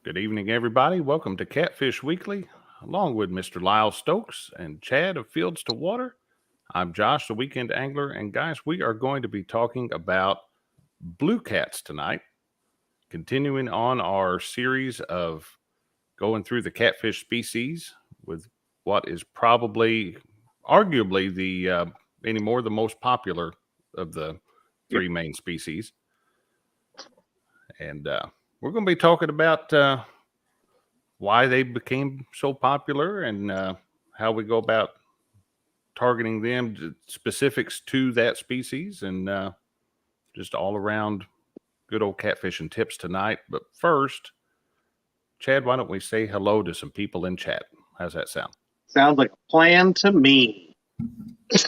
Good evening, everybody. Welcome to Catfish Weekly, along with Mr. Lyle Stokes and Chad of Fields to Water. I'm Josh, the Weekend Angler, and guys, we are going to be talking about blue cats tonight, continuing on our series of going through the catfish species with what is probably, arguably, the most popular of the three main species. And we're going to be talking about why they became so popular and how we go about targeting them, specifics to that species, and just all around good old catfishing tips tonight. But first, Chad, why don't we say hello to some people in chat? How's that sound? Sounds like a plan to me.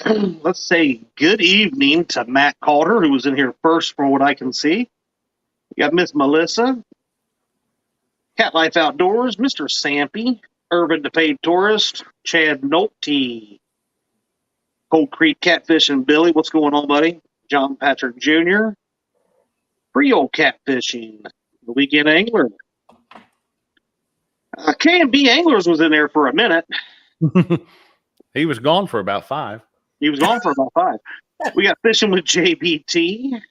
Let's say good evening to Matt Calder, who was in here first from what I can see. We got Miss Melissa, Cat Life Outdoors, Mr. Sampy, Urban the Paid Tourist, Chad Nolte, Cold Creek Catfish and Billy. What's going on, buddy? John Patrick Jr., Creole Catfishing, the Weekend Angler. K&B Anglers was in there for a minute. He was gone for about 5. He was gone for about 5. We got Fishing with JBT,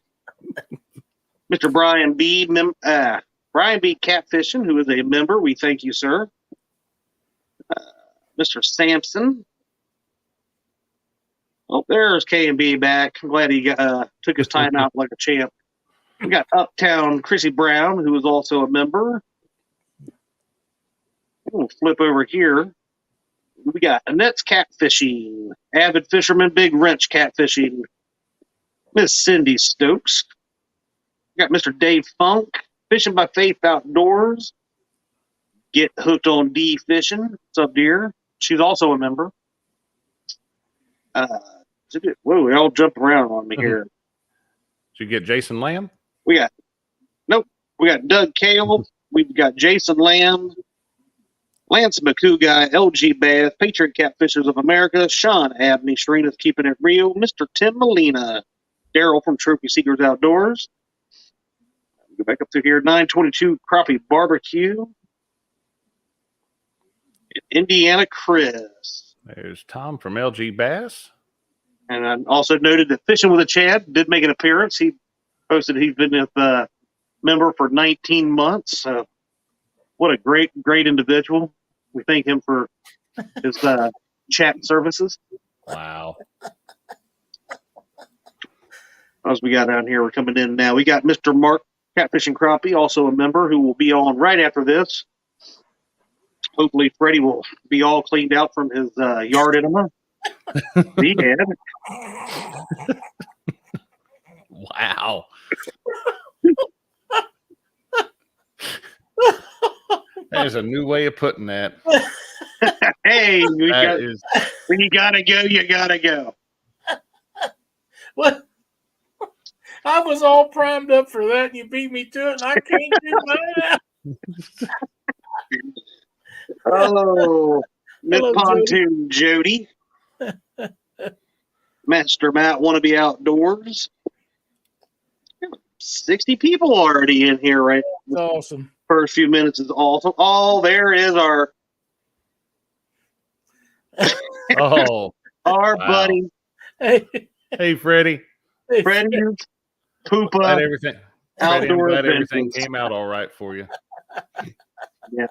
Mr. Brian B. Brian B. Catfishing, who is a member. We thank you, sir. Mr. Sampson. Oh, there's K&B back. I'm glad he took his time out like a champ. We got Uptown Chrissy Brown, who is also a member. We'll flip over here. We got Annette's Catfishing, Avid Fisherman, Big Wrench Catfishing, Miss Cindy Stokes. We got Mr. Dave Funk, Fishing by Faith Outdoors. Get hooked on D Fishing. What's up, dear? She's also a member. Whoa, they all jumped around on me here. Did you get Jason Lamb? We got Doug Cale. We've got Jason Lamb, Lance McCouguy, LG Bass, Patriot Catfishers of America, Sean Abney, Sharina's Keeping It Real, Mr. Tim Molina, Daryl from Trophy Seekers Outdoors. Go back up through here, 922 Crappie Barbecue, Indiana Chris. There's Tom from LG Bass. And I also noted that Fishing with a Chad did make an appearance. He posted he's been a member for 19 months. So what a great individual. We thank him for his chat services. Wow. What else we got down here? We're coming in now. We got Mr. Mark Catfishing Crappie, also a member, who will be on right after this. Hopefully Freddie will be all cleaned out from his yard enema. He had. Wow. There's a new way of putting that. Hey, when you gotta go, you gotta go. What? I was all primed up for that, and you beat me to it, and I can't do that. Oh, Miss Pontoon Jody. Master Matt Wannabe Outdoors. 60 people already in here, right? That's awesome. First few minutes is awesome. Oh, there is our wow. buddy. Hey, Freddie. Freddie, Poopa. Glad everything, Freddie, I'm glad everything Adventures. came out all right for you. Yeah.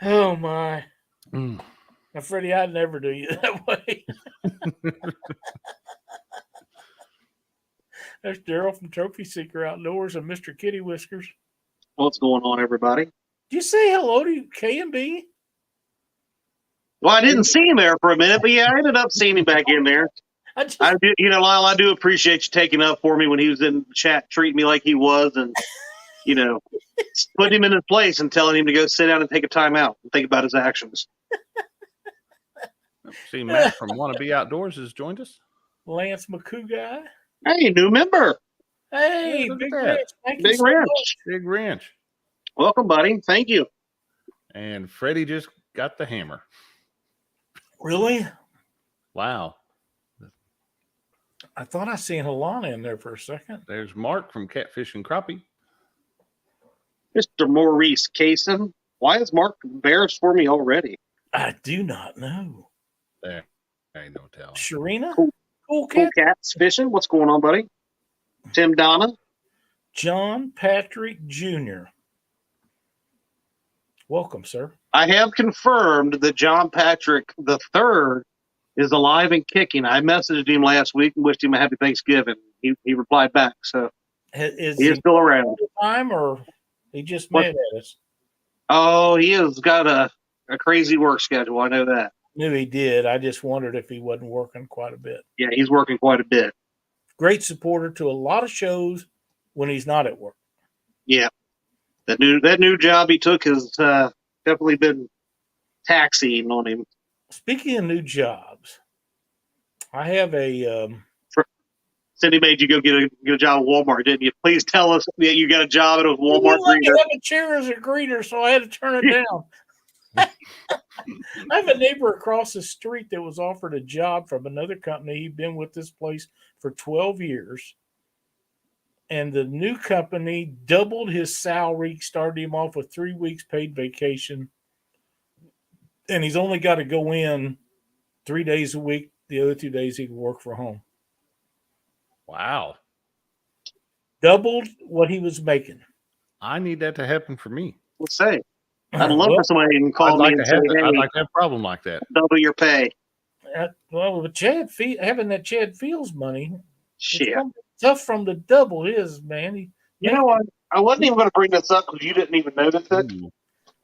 Oh, my. Mm. Now, Freddie, I'd never do you that way. There's Daryl from Trophy Seeker Outdoors and Mr. Kitty Whiskers. What's going on, everybody? Did you say hello to K&B? Well, I didn't see him there for a minute, but yeah, I ended up seeing him back in there. I do, Lyle, I do appreciate you taking up for me when he was in the chat, treating me like he was, and putting him in his place and telling him to go sit down and take a time out and think about his actions. See, Matt from Wannabe Outdoors has joined us. Lance McCouguy. Hey, new member. Hey, look at Big that. Wrench. Thank you Big so Wrench. much. Big Wrench. Welcome, buddy. Thank you. And Freddie just got the hammer. Really? Wow. I thought I seen Halana in there for a second. There's Mark from Catfish and Crappie. Mr. Maurice Cason. Why is Mark embarrassed for me already? I do not know. There ain't no telling. Sharina? Cool. Cool Cool cat. Cats Fishing. What's going on, buddy? Tim Donna. John Patrick Jr. Welcome, sir. I have confirmed that John Patrick III is alive and kicking. I messaged him last week and wished him a happy Thanksgiving. He replied back, so Is he is still around. all the time, or he just mad at us? Oh, he has got a crazy work schedule. I know that. Knew he did. I just wondered if he wasn't working quite a bit. Yeah, he's working quite a bit. Great supporter to a lot of shows when he's not at work. Yeah, that new job he took has definitely been taxing on him. Speaking of new jobs, I have a Cindy made you go get a job at Walmart, didn't you? Please tell us that you got a job at a Walmart. You have a chair as a greeter, so I had to turn it down. I have a neighbor across the street that was offered a job from another company. He'd been with this place for 12 years. And the new company doubled his salary, started him off with 3 weeks paid vacation. And he's only got to go in 3 days a week. The other 2 days he can work from home. Wow. Doubled what he was making. I need that to happen for me. Let's say. I'd love for somebody to call me and say, hey, I'd like to have a problem like that. double your pay. Well, with having that Chad Fields money, Shit. it's tough from the double his, man. You know what? I wasn't even going to bring this up because you didn't even notice it. Ooh,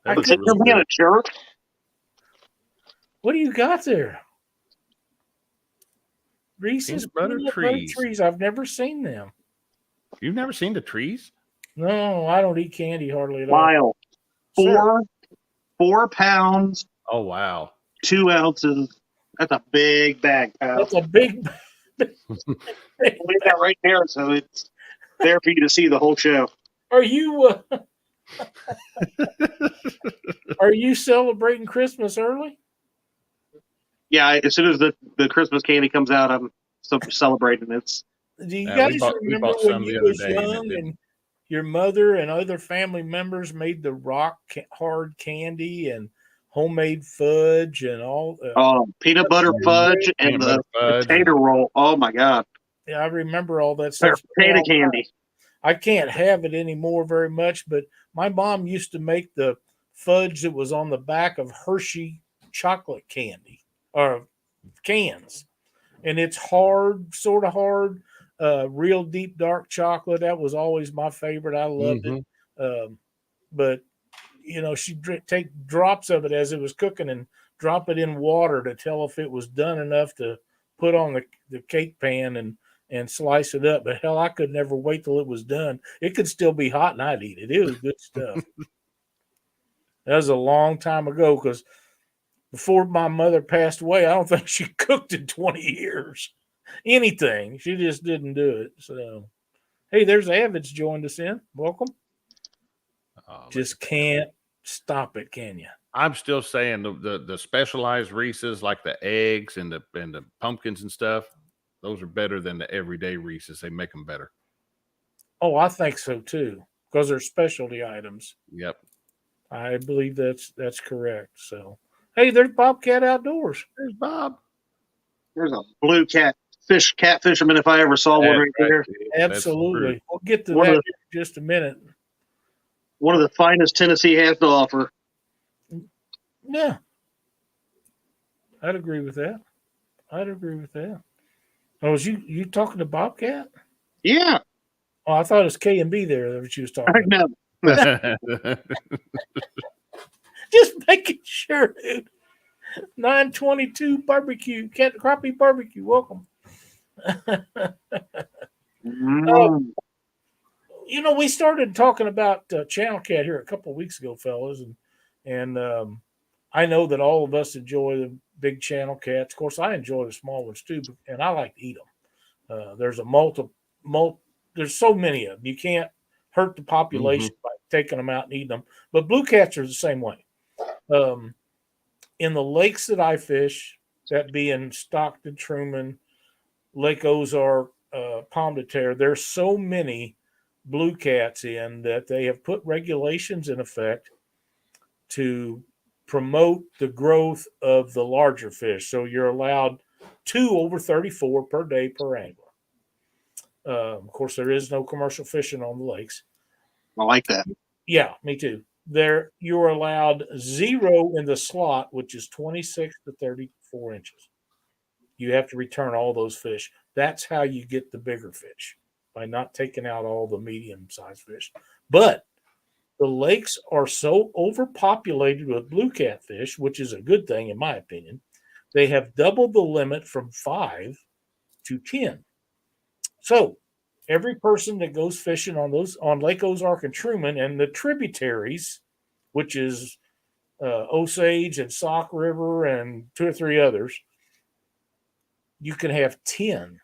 I that looks could- You're really being good. a jerk. What do you got there? Reese's Peanut butter peanut trees. I've never seen them. You've never seen the trees? No, I don't eat candy hardly at all. Lyle, Sir. 4 pounds, Oh, wow. 2 ounces. That's a big bag, pal. That's a big. Leave that right there, so it's there for you to see the whole show. Are you? Are you celebrating Christmas early? Yeah, as soon as the Christmas candy comes out, I'm celebrating. It's Do you Yeah, we guys bought remember some when the you other was day and it young didn't. and your mother and other family members made the rock hard candy and homemade fudge and all? peanut butter fudge and Peanut the butter fudge. potato roll. Oh my God, Yeah, I remember all that stuff. potato candy. I can't have it anymore very much, but my mom used to make the fudge that was on the back of Hershey chocolate candy or cans. And it's hard, sort of hard, real deep dark chocolate. That was always my favorite. I loved it. But, you know, she'd take drops of it as it was cooking and drop it in water to tell if it was done enough to put on the cake pan and slice it up. But hell, I could never wait till it was done. It could still be hot and I'd eat it. It was good stuff. That was a long time ago because before my mother passed away, I don't think she cooked in 20 years. Anything. She just didn't do it. So, hey, there's Avid's joined us in. Welcome. Oh, Just can't stop it, can you? I'm still saying the specialized Reese's, like the eggs and the pumpkins and stuff, those are better than the everyday Reese's. They make them better. Oh, I think so too, because they're specialty items. Yep. I believe that's correct. So, hey, there's Bobcat Outdoors. There's Bob. There's a blue cat fisherman if I ever saw one right there. Absolutely. We'll get to One that of in just a minute. One of the finest Tennessee has to offer. Yeah. I'd agree with that. Oh, was you talking to Bobcat? Yeah, Oh, I thought it was K&B there that she was talking I about. know. Just making sure, dude. 922 barbecue, crappie barbecue. Welcome. You know, we started talking about Channel Cat here a couple of weeks ago, fellas, and I know that all of us enjoy the big Channel Cats. Of course, I enjoy the small ones too, and I like to eat them. There's there's so many of them. You can't hurt the population by taking them out and eating them. But blue cats are the same way. In the lakes that I fish, that being Stockton, Truman, Lake Ozark, Pomme de Terre. There's so many blue cats in that they have put regulations in effect to promote the growth of the larger fish. So you're allowed 2 over 34 per day per angler. Of course, there is no commercial fishing on the lakes. I like that. Yeah, me too. There, you're allowed 0 in the slot, which is 26 to 34 inches. You have to return all those fish. That's how you get the bigger fish, by not taking out all the medium-sized fish. But the lakes are so overpopulated with blue catfish, which is a good thing in my opinion. They have doubled the limit from 5 to 10. So every person that goes fishing on Lake Ozark and Truman and the tributaries, which is Osage and Sauk River and 2 or 3 others, you can have 10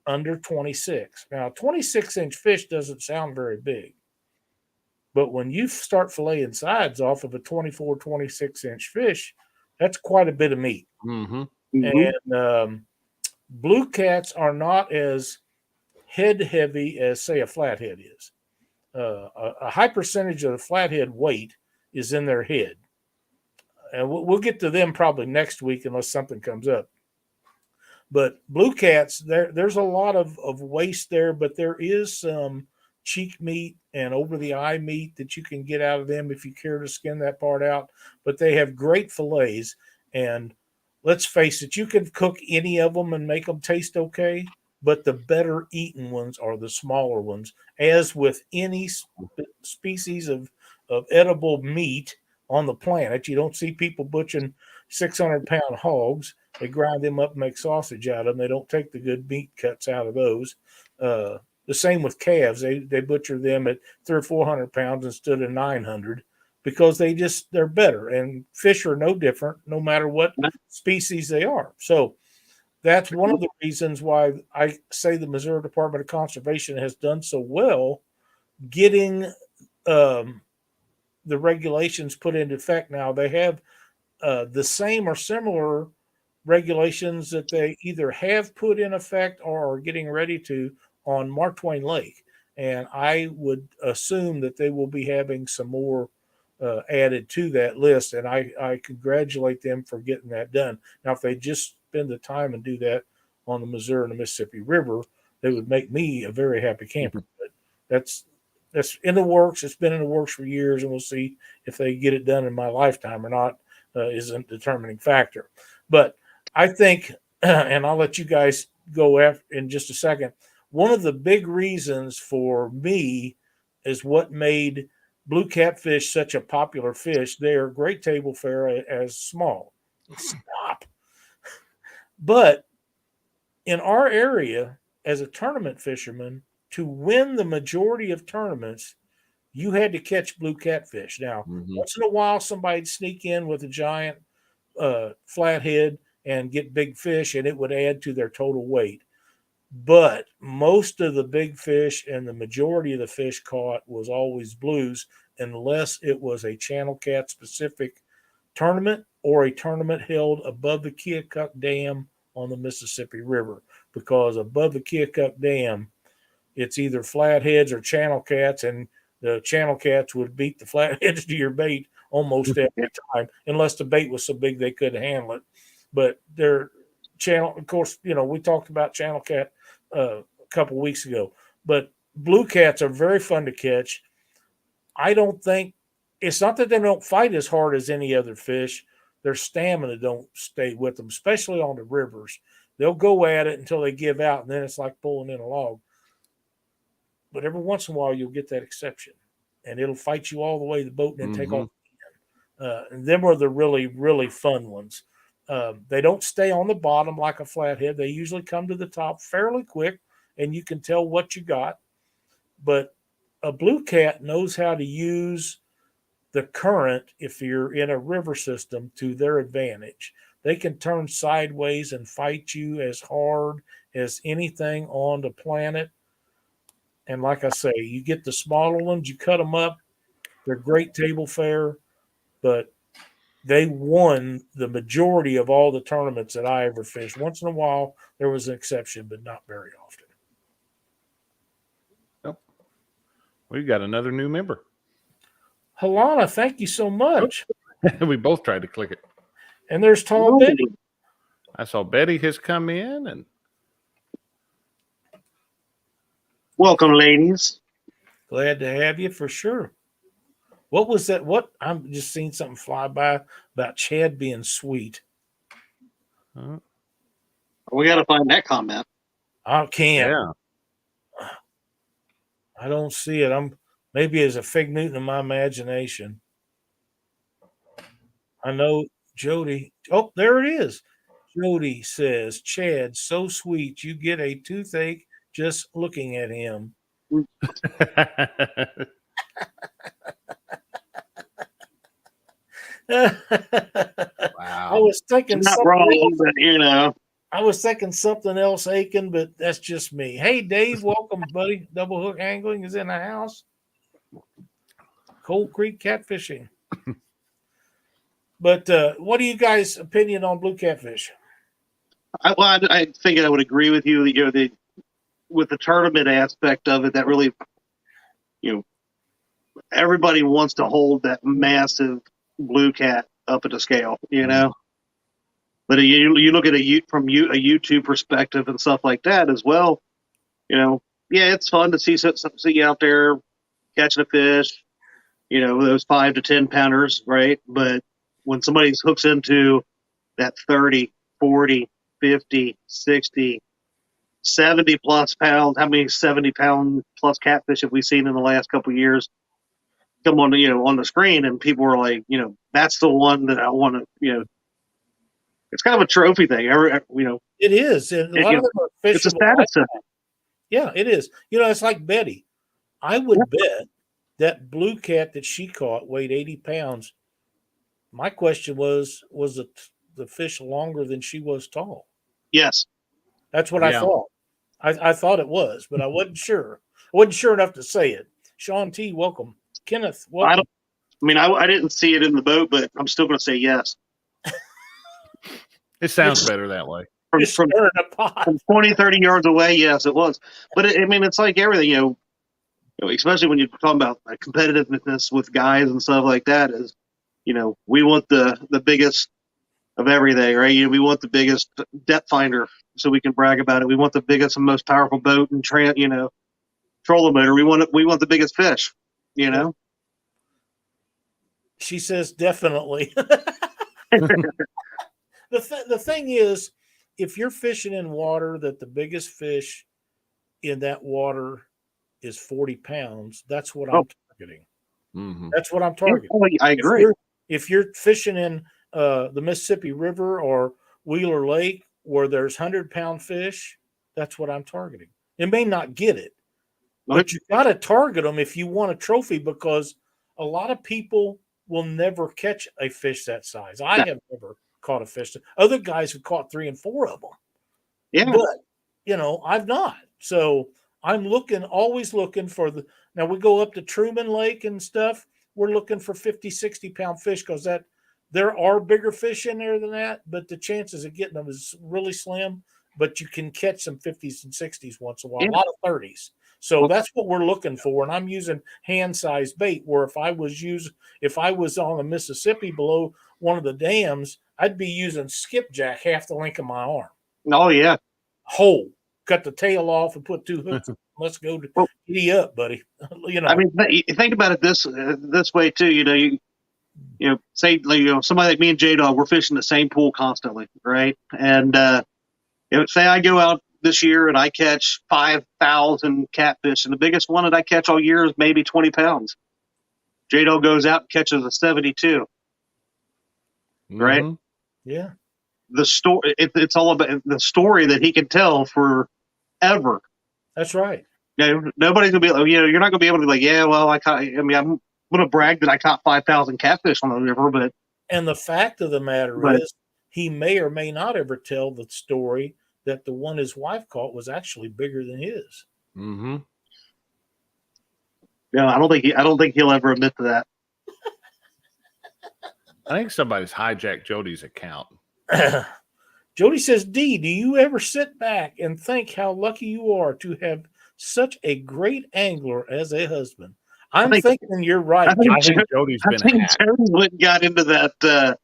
under 26. Now, 26-inch fish doesn't sound very big, but when you start filleting sides off of a 24, 26-inch fish, that's quite a bit of meat. Mm-hmm. And blue cats are not as head heavy as, say, a flathead is. A high percentage of the flathead weight is in their head. And we'll get to them probably next week unless something comes up. But blue cats, there's a lot of waste there, but there is some cheek meat and over the eye meat that you can get out of them if you care to skin that part out. But they have great fillets. And let's face it, you can cook any of them and make them taste okay. But the better eaten ones are the smaller ones. As with any species of edible meat on the planet, you don't see people butchering 600-pound hogs. They grind them up and make sausage out of them. They don't take the good meat cuts out of those. The same with calves. They butcher them at 300 or 400 pounds instead of 900 because they're better. And fish are no different, no matter what species they are. So that's one of the reasons why I say the Missouri Department of Conservation has done so well getting the regulations put into effect. Now they have the same or similar regulations that they either have put in effect or are getting ready to on Mark Twain Lake. And I would assume that they will be having some more added to that list. And I congratulate them for getting that done. Now, if they just spend the time and do that on the Missouri and the Mississippi River, they would make me a very happy camper. But that's in the works. It's been in the works for years, and we'll see if they get it done in my lifetime or not. Isn't a determining factor. But I think, and I'll let you guys go after in just a second, one of the big reasons for me is what made blue catfish such a popular fish. They are great table fare as small. Stop. But in our area, as a tournament fisherman, to win the majority of tournaments, you had to catch blue catfish. Now, once in a while, somebody'd sneak in with a giant flathead and get big fish, and it would add to their total weight. But most of the big fish and the majority of the fish caught was always blues, unless it was a channel cat specific tournament or a tournament held above the Keokuk Dam on the Mississippi River. Because above the Keokuk Dam, it's either flatheads or channel cats, and the channel cats would beat the flatheads to your bait almost every time, unless the bait was so big they couldn't handle it. But their channel, of course, we talked about channel cat a couple weeks ago. But blue cats are very fun to catch. I don't think it's not that they don't fight as hard as any other fish. Their stamina don't stay with them, especially on the rivers. They'll go at it until they give out, and then it's like pulling in a log. But every once in a while, you'll get that exception, and it'll fight you all the way to the boat and then take off. And them are the really, really fun ones. They don't stay on the bottom like a flathead. They usually come to the top fairly quick, and you can tell what you got. But a blue cat knows how to use the current, if you're in a river system, to their advantage. They can turn sideways and fight you as hard as anything on the planet. And like I say, you get the smaller ones, you cut them up. They're great table fare, but they won the majority of all the tournaments that I ever fished. Once in a while, there was an exception, but not very often. Yep. We got another new member. Halana, thank you so much. We both tried to click it. And there's Tall Betty. I saw Betty has come in, and welcome, ladies. Glad to have you for sure. What was that? What I'm just seeing something fly by about Chad being sweet. We got to find that comment. I can't. yeah, I don't see it. Maybe it's a fig Newton in my imagination. I know Jody. Oh, there it is. Jody says, Chad, so sweet. You get a toothache just looking at him. wow. I was thinking Not something wrong, else. but you know. I was thinking something else aching, but that's just me. Hey, Dave, welcome, buddy. Double Hook Angling is in the house. Cold Creek catfishing. But what do you guys' opinion on blue catfish? I think I would agree with you. You know, with the tournament aspect of it, that really, you know, everybody wants to hold that massive blue cat up at the scale, you know. But you look at from a YouTube perspective and stuff like that as well. You know, yeah, it's fun to see you out there catching a fish. You know, those 5 to 10 pounders, right? But when somebody hooks into that 30, 40, 50, 60, 70 plus pounds, how many 70-pound plus catfish have we seen in the last couple of years come on, you know, on the screen? And people are like, you know, that's the one that I want to, you know, it's kind of a trophy thing. You know, it is. And a lot of them are fishable. It's a status symbol. Yeah, it is. You know, it's like Betty. I would bet that blue cat that she caught weighed 80 pounds. My question was the fish longer than she was tall? Yes. That's what I thought. I thought it was, but I wasn't sure. I wasn't sure enough to say it. Sean T, welcome. Kenneth, welcome. I didn't see it in the boat, but I'm still going to say yes. It sounds better that way. From 20, 30 yards away, yes, it was. But it's like everything, you know, especially when you're talking about like competitiveness with guys and stuff like that, is, you know, we want the biggest of everything, right? You know, we want the biggest depth finder so we can brag about it. We want the biggest and most powerful boat and trolling motor. We want the biggest fish, you know. She says definitely. The thing is, if you're fishing in water that the biggest fish in that water is 40 pounds, that's what I'm targeting. Mm-hmm. That's what I'm targeting. I agree. If you're fishing in the Mississippi River or Wheeler Lake where there's 100-pound fish, that's what I'm targeting. You may not get it, but you got to target them if you want a trophy, because a lot of people will never catch a fish that size. I have never caught a fish. Other guys have caught 3 and 4 of them. Yeah. But, you know, I've not. So I'm always looking for now we go up to Truman Lake and stuff. We're looking for 50, 60-pound fish, because there are bigger fish in there than that, but the chances of getting them is really slim. But you can catch some 50s and 60s once in a while, a lot of 30s. So that's what we're looking for. And I'm using hand-sized bait, where if I was on the Mississippi below one of the dams, I'd be using skipjack half the length of my arm. Oh, yeah. Whole. Cut the tail off and put 2 hooks. Let's go giddy up, buddy. You know. I mean, think about it this way too. You know, you know, say, you know, somebody like me and J-Dog, we're fishing the same pool constantly, right? And say I go out this year and I catch 5,000 catfish, and the biggest one that I catch all year is maybe 20 pounds. J-Dog goes out and catches a 72, right? Yeah. The story, it's all about the story that he can tell forever. That's right. You know, nobody's gonna be, you know, you're not gonna be able to be like, yeah, well, I'm gonna brag that I caught 5,000 catfish on the river, but. And the fact of the matter is, he may or may not ever tell the story that the one his wife caught was actually bigger than his. Mm-hmm. Yeah, I don't think he'll ever admit to that. I think somebody's hijacked Jody's account. Jody says, D, do you ever sit back and think how lucky you are to have such a great angler as a husband? I'm thinking you're right. I think, Jody's I been think hacked. Jody went and got into that.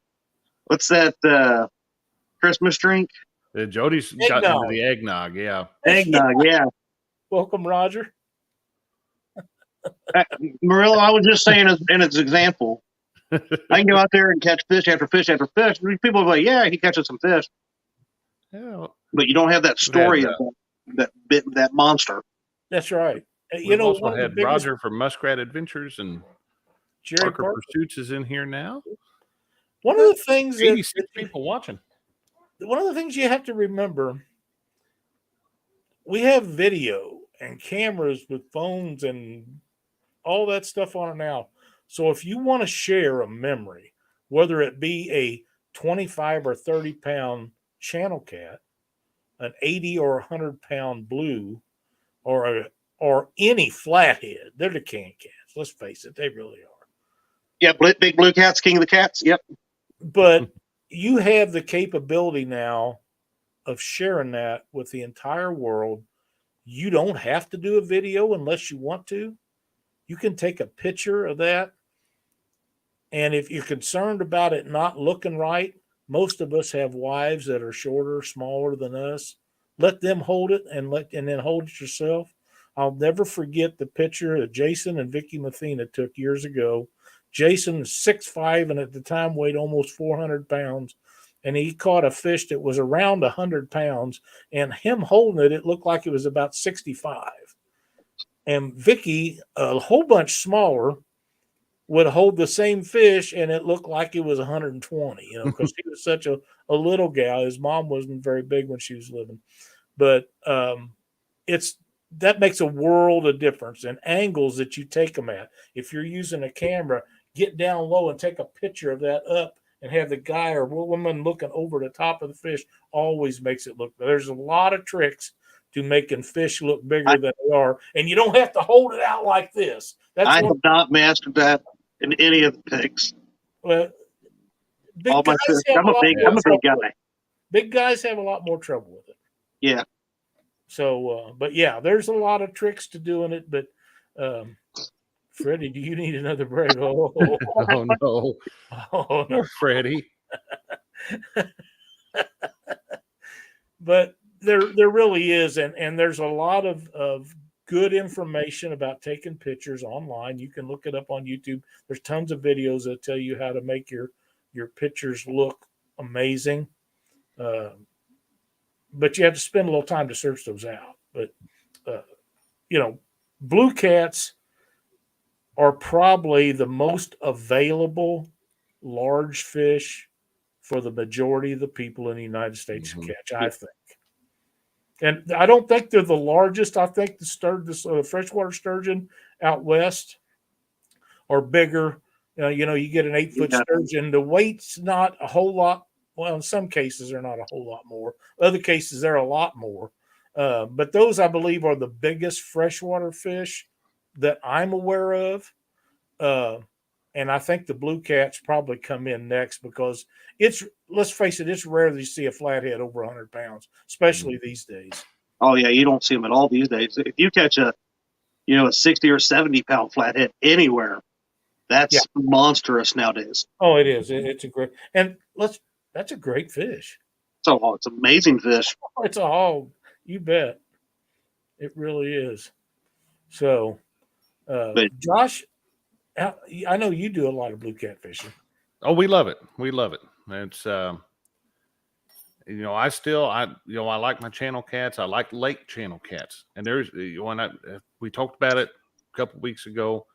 What's that Christmas drink? Jody's got into the eggnog. Yeah. Eggnog. Yeah. Welcome, Roger. Murillo, I was just saying in its example, I can go out there and catch fish after fish after fish. People are like, yeah, he catches some fish. Yeah. But you don't have that story of that monster. That's right. We've also had Roger from Muskrat Adventures, and Jerry Parker Pursuits is in here now. One of the things 86 people watching. One of the things you have to remember, we have video and cameras with phones and all that stuff on it now. So if you want to share a memory, whether it be a 25 or 30 pound channel cat, an 80 or 100 pound blue, or any flathead, they're the can cats. Let's face it, they really are. Yeah, big blue cats, king of the cats. Yep. But you have the capability now of sharing that with the entire world. You don't have to do a video unless you want to. You can take a picture of that. And if you're concerned about it not looking right, most of us have wives that are shorter, smaller than us. Let them hold it and then hold it yourself. I'll never forget the picture that Jason and Vicky Mathena took years ago. Jason was 6'5" and at the time weighed almost 400 pounds. And he caught a fish that was around 100 pounds. And him holding it, it looked like it was about 65. And Vicky, a whole bunch smaller, would hold the same fish and it looked like it was 120, because he was such a little gal. His mom wasn't very big when she was living. But that makes a world of difference. And angles that you take them at. If you're using a camera, get down low and take a picture of that up and have the guy or woman looking over the top of the fish always makes it look. There's a lot of tricks to making fish look bigger than they are. And you don't have to hold it out like this. I have not mastered that in any of the pigs. Well, I'm a big guy. Big guys have a lot more trouble with it. Yeah. So, but yeah, there's a lot of tricks to doing it. But Freddie, do you need another break? Oh, oh no. Oh no, Freddie. But there really is, and there's a lot of good information about taking pictures online. You can look it up on YouTube. There's tons of videos that tell you how to make your pictures look amazing. But you have to spend a little time to search those out. But blue cats are probably the most available large fish for the majority of the people in the United States to catch, I think. And I don't think they're the largest. I think the freshwater sturgeon out west are bigger. You get an 8-foot sturgeon. The weight's not a whole lot. Well, in some cases, they're not a whole lot more. Other cases, they're a lot more. But those, I believe, are the biggest freshwater fish that I'm aware of. And I think the blue cats probably come in next because let's face it, it's rare that you see a flathead over 100 pounds, especially these days. Oh, yeah, you don't see them at all these days. If you catch a 60 or 70 pound flathead anywhere, that's monstrous nowadays. Oh, it is. It's a great, and that's a great fish. So it's an amazing fish. It's a hog. You bet. It really is. So, Josh, I know you do a lot of blue cat fishing. Oh, we love it. We love it. It's I like my channel cats. I like lake channel cats. And we talked about it a couple of weeks ago.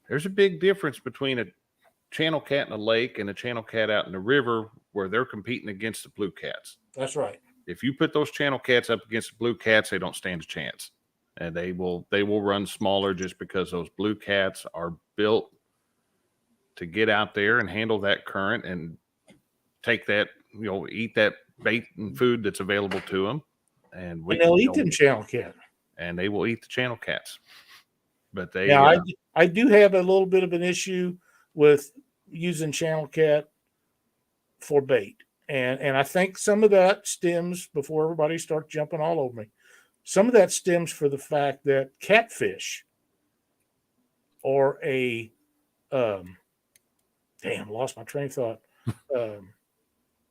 There's a big difference between a channel cat in a lake and a channel cat out in the river where they're competing against the blue cats. That's right. If you put those channel cats up against the blue cats, they don't stand a chance. And they will run smaller just because those blue cats are built to get out there and handle that current and take that, eat that bait and food that's available to them. And they'll eat them channel cat. And they will eat the channel cats. But I do have a little bit of an issue with using channel cat for bait. And I think some of that stems, before everybody starts jumping all over me, some of that stems for the fact that catfish or lost my train of thought.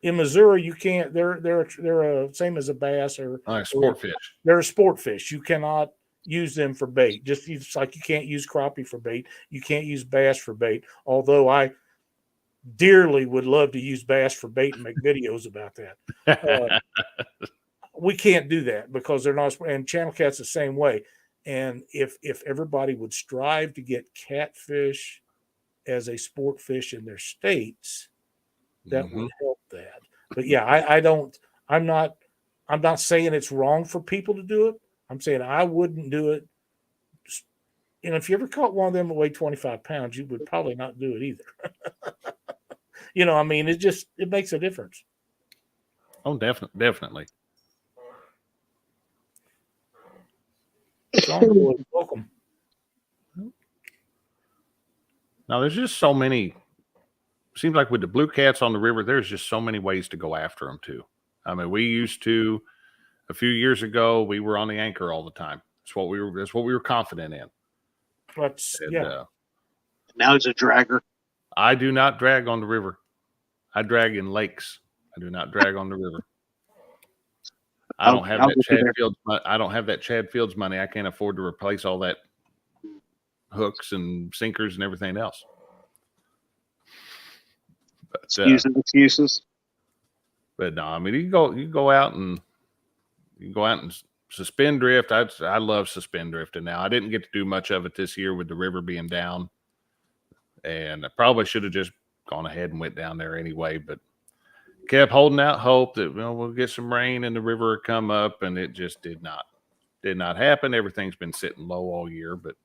In Missouri, you can't. They're same as a bass or sport fish. They're a sport fish. You cannot use them for bait. Just like you can't use crappie for bait. You can't use bass for bait. Although I dearly would love to use bass for bait and make videos about that. We can't do that because they're not. And channel cat's the same way. And if everybody would strive to get catfish as a sport fish in their states, that would help that. But yeah, I'm not saying it's wrong for people to do it. I'm saying I wouldn't do it. And if you ever caught one of them that weighed 25 pounds, you would probably not do it either. I mean, it makes a difference. Oh, definitely. Welcome. Now, there's just so many. Seems like with the blue cats on the river, there's just so many ways to go after them too. I mean, we used to a few years ago. We were on the anchor all the time. That's what we were confident in. Now he's a dragger. I do not drag on the river. I drag in lakes. I do not drag on the river. I don't have that Chad Fields money. I can't afford to replace all that hooks and sinkers and everything else. But, excuses. But no, I mean you go out and suspend drift. I love suspend drifting now. I didn't get to do much of it this year with the river being down, and I probably should have just gone ahead and went down there anyway. But kept holding out hope that we'll get some rain and the river will come up, and it just did not happen. Everything's been sitting low all year, but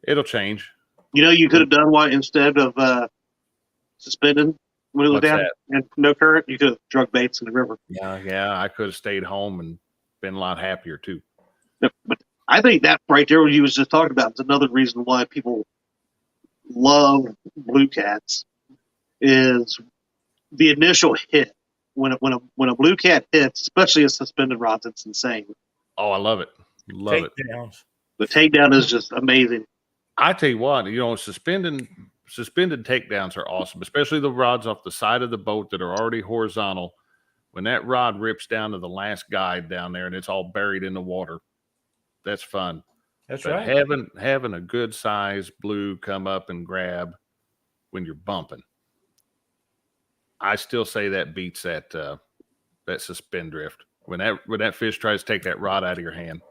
it'll change. You could have done what instead of suspended when it was down and no current. You could have drug baits in the river. Yeah, I could have stayed home and been a lot happier too. But I think that right there, what you was just talking about, is another reason why people love blue cats is the initial hit. When a blue cat hits, especially a suspended rod, it's insane. Oh, I love it. Takedowns. The takedown is just amazing. I tell you what, suspended takedowns are awesome, especially the rods off the side of the boat that are already horizontal. When that rod rips down to the last guide down there and it's all buried in the water, that's fun. That's but right. Having a good size blue come up and grab when you're bumping, I still say that beats that suspend drift when that fish tries to take that rod out of your hand.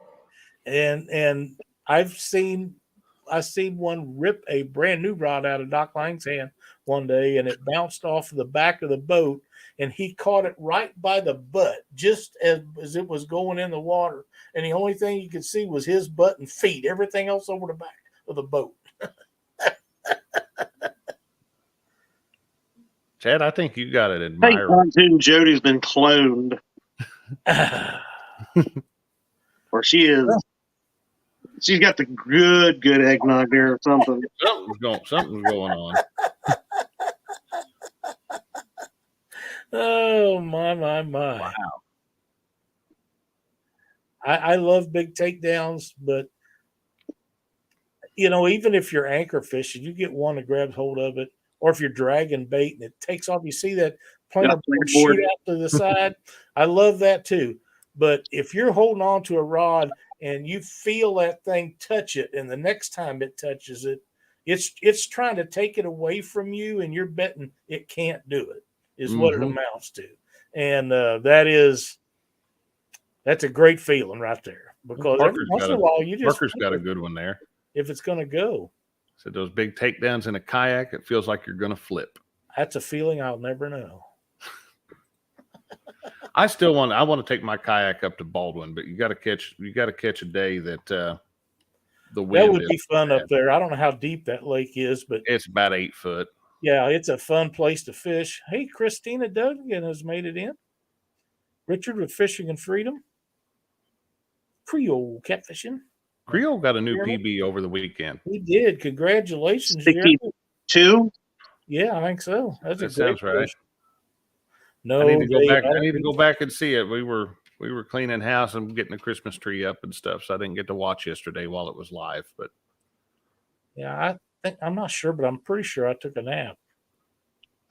And I've seen one rip a brand new rod out of Doc Lang's hand one day, and it bounced off the back of the boat, and he caught it right by the butt, just as it was going in the water. And the only thing you could see was his butt and feet. Everything else over the back of the boat. Chad, I think you got to admire. Pontoon Jody's been cloned. Or she is. She's got the good eggnog there or something. Something's going on. Oh, my. Wow. I love big takedowns, but, even if you're anchor fishing, you get one that grabs hold of it, or if you're dragging bait and it takes off, you see that planer board shoot out to the side. I love that too. But if you're holding on to a rod and you feel that thing touch it, and the next time it touches it, it's trying to take it away from you, and you're betting it can't do it, is what it amounts to. And that's a great feeling right there. Because every once in a while, Parker's got a good one there. If it's going to go. So those big takedowns in a kayak, it feels like you're going to flip. That's a feeling I'll never know. I want to take my kayak up to Baldwin, but you got to catch a day that the wind. That would be fun up there. I don't know how deep that lake is, but it's about 8 foot. Yeah, it's a fun place to fish. Hey, Christina Duggan has made it in. Richard with Fishing and Freedom. Creole catfishing. Creole got a new PB over the weekend. He did. Congratulations, 62? Yeah, I think so. That sounds right. No, I need to go they back. ought I need to be. go back and see it. We were cleaning house and getting the Christmas tree up and stuff, so I didn't get to watch yesterday while it was live. But Yeah, I'm not sure, but I'm pretty sure I took a nap.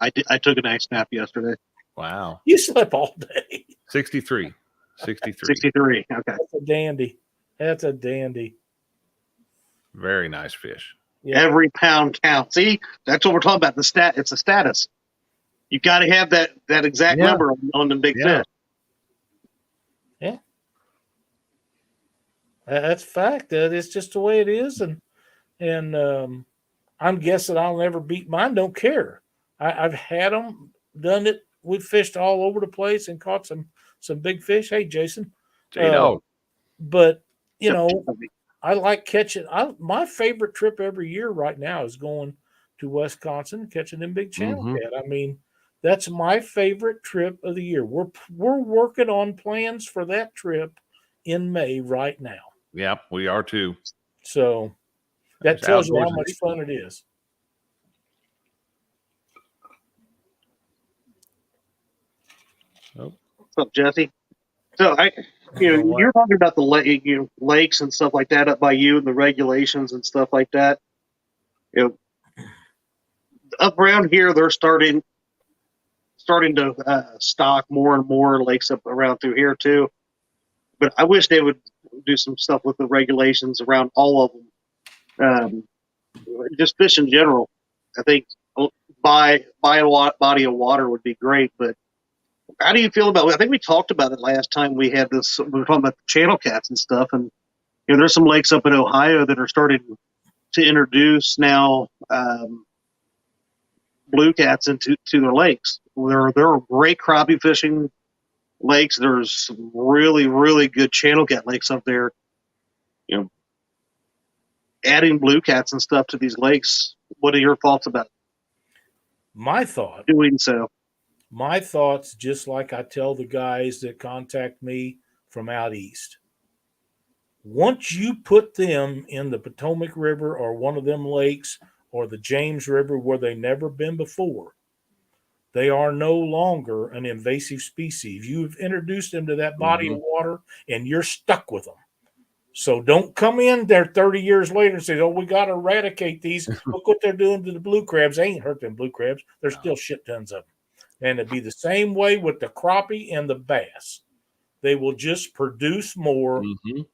I took a nice nap yesterday. wow, You slept all day. 63. 63. Okay. That's a dandy. That's a dandy. Very nice fish. Yeah. Every pound counts. See, that's what we're talking about. It's a status. You got to have that exact Yeah. number on the big Yeah. fish. Yeah. That's fact. That is just the way it is, and I'm guessing I'll never beat mine. Don't care. I've had them, done it. We've fished all over the place and caught some big fish. Hey, Jason. J-Dog. But you know, I like catching. My favorite trip every year right now is going to Wisconsin and catching them big channel cat. I mean, that's my favorite trip of the year. We're working on plans for that trip in May right now. Yeah, we are too. So that It's tells you how outdoorsy. much fun it is. Oh, What's up, Jesse? So you're talking about the lakes and stuff like that up by you and the regulations and stuff like that. Up around here, they're starting to stock more and more lakes up around through here too. But I wish they would do some stuff with the regulations around all of them. Just fish in general. I think buy a body of water would be great. But how do you feel about it? I think we talked about it last time we had this. We were talking about the channel cats and stuff. And there's some lakes up in Ohio that are starting to introduce now blue cats into their lakes. There are great crappie fishing lakes. There's some really, really good channel cat lakes up there. Adding blue cats and stuff to these lakes. What are your thoughts about My thought, doing so? my thoughts, just like I tell the guys that contact me from out east. Once you put them in the Potomac River or one of them lakes or the James River where they've never been before, they are no longer an invasive species. You've introduced them to that body of water and you're stuck with them. So don't come in there 30 years later and say, oh, we got to eradicate these. Look what they're doing to the blue crabs. They ain't hurt them blue crabs. There's still shit tons of them. And it'd be the same way with the crappie and the bass. They will just produce more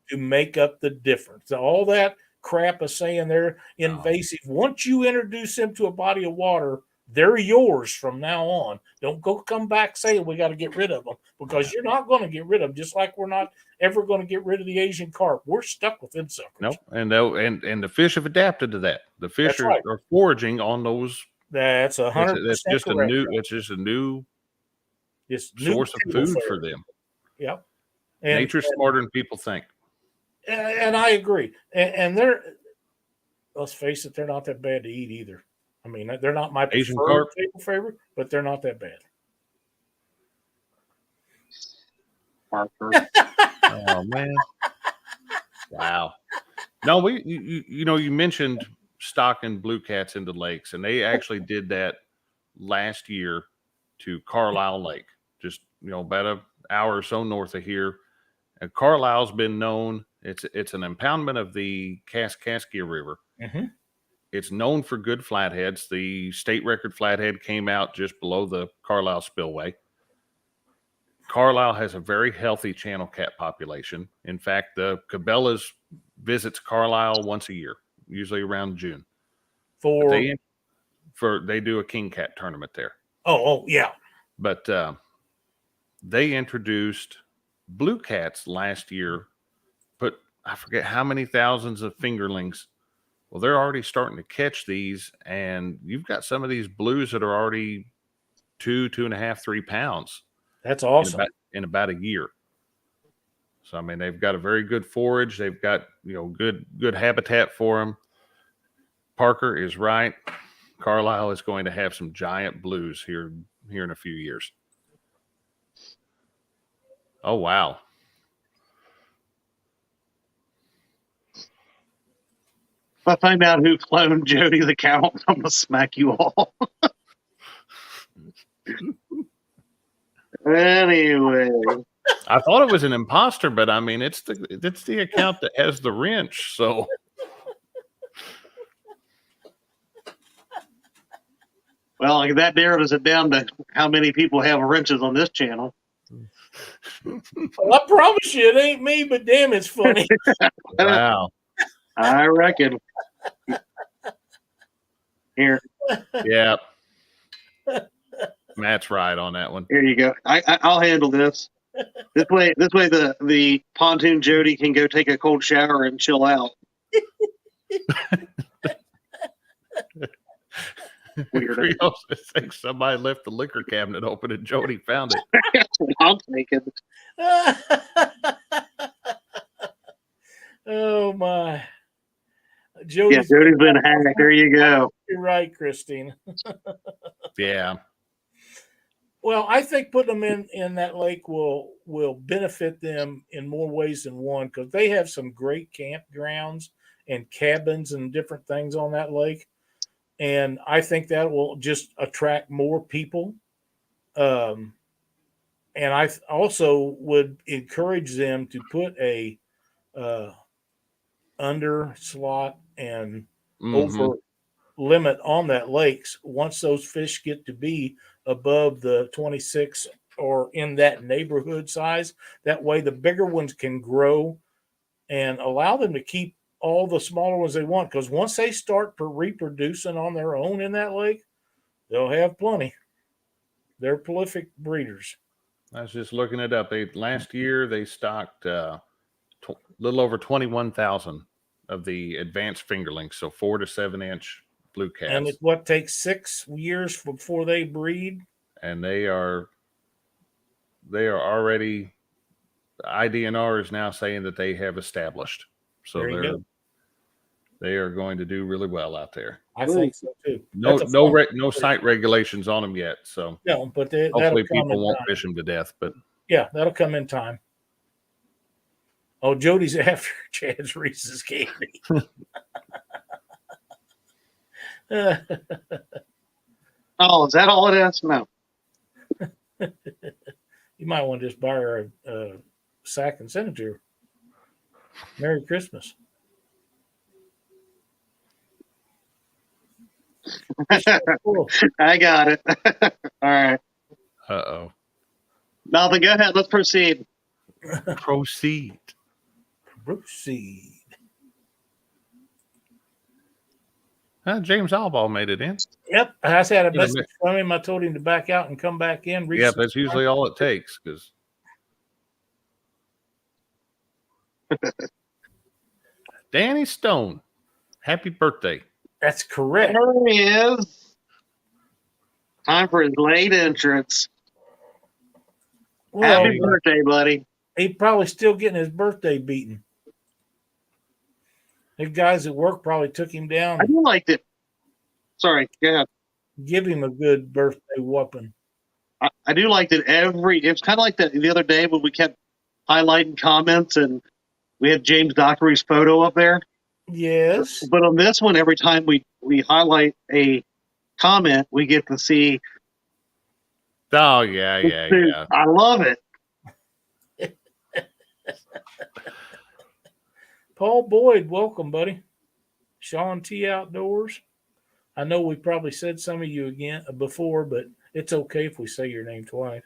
to make up the difference. All that crap of saying they're invasive. Once you introduce them to a body of water, they're yours from now on. Don't come back saying we got to get rid of them, because you're not going to get rid of them, just like we're not ever going to get rid of the Asian carp. We're stuck with them suckers. Nope. And the fish have adapted to that. The fish are foraging on those. That's 100%. That's just correct. it's just a new source of food for them. Yep. Nature's smarter than people think. And I agree. And they're, let's face it, they're not that bad to eat either. I mean, they're not my Asian preferred carp favorite, but they're not that bad. Oh man! Wow. No, you mentioned stocking blue cats into lakes, and they actually did that last year to Carlisle Lake, just about an hour or so north of here. And Carlisle's been known. It's an impoundment of the Kaskaskia River. It's known for good flatheads. The state record flathead came out just below the Carlisle spillway. Carlisle has a very healthy channel cat population. In fact, the Cabela's visits Carlisle once a year, usually around June. They do a king cat tournament there. Oh yeah. But they introduced blue cats last year. Put I forget how many thousands of fingerlings. Well, they're already starting to catch these, and you've got some of these blues that are already 2.5, 3 pounds. That's awesome. In about a year. So, I mean, they've got a very good forage. They've got, good habitat for them. Parker is right. Carlisle is going to have some giant blues here in a few years. Oh, wow. If I find out who cloned Jody the cow, I'm going to smack you all. Anyway, I thought it was an imposter, but I mean, it's the account that has the wrench. So well, like that narrows it down to how many people have wrenches on this channel. Well, I promise you, it ain't me, but damn, it's funny. wow, I reckon. Here, yeah, Matt's right on that one. here you go. I'll handle this. This way, the pontoon Jody can go take a cold shower and chill out. Weird. Creole thinks somebody left the liquor cabinet open and Jody found it. That's what I'm thinking. Oh my. Yeah, Jody's Jody's been hacked. There you go. You're right, Christine. Yeah, Well, I think putting them in that lake will benefit them in more ways than one, because they have some great campgrounds and cabins and different things on that lake. And I think that will just attract more people. And I also would encourage them to put a under slot and over limit on that lakes once those fish get to be above the 26 or in that neighborhood size. That way the bigger ones can grow and allow them to keep all the smaller ones they want, because once they start reproducing on their own in that lake, they'll have plenty. They're prolific breeders. I was just looking it up. Last year they stocked a little over 21,000 of the advanced fingerlings, so 4 to 7 inch blue cats. And it's what takes 6 years before they breed. And they are already. The IDNR is now saying that they have established, so they are going to do really well out there. I think so too. No site regulations on them yet, so no, but hopefully people won't fish them to death. But yeah, that'll come in time. Oh, Jody's after Chad's Reese's candy. Oh, is that all it is? No. You might want to just buy her a sack and send it to her. Merry Christmas. Cool. I got it. All right. Uh-oh. Nothing. Go ahead. Let's proceed. Proceed. James Allball made it in. Yep. I had a message from him. I told him to back out and come back in. Yeah, that's usually all it takes. Because Danny Stone, happy birthday. That's correct. There he is. Time for his late entrance. Well, happy birthday, buddy. He's probably still getting his birthday beaten. The guys at work probably took him down. I do like it. Sorry, go ahead. Give him a good birthday whooping. I do like that it's kind of like that the other day when we kept highlighting comments and we had James Dockery's photo up there. Yes. But on this one, every time we highlight a comment, we get to see. Oh, yeah. I love it. Paul Boyd, welcome, buddy. Sean T Outdoors. I know we probably said some of you again before, but it's okay if we say your name twice.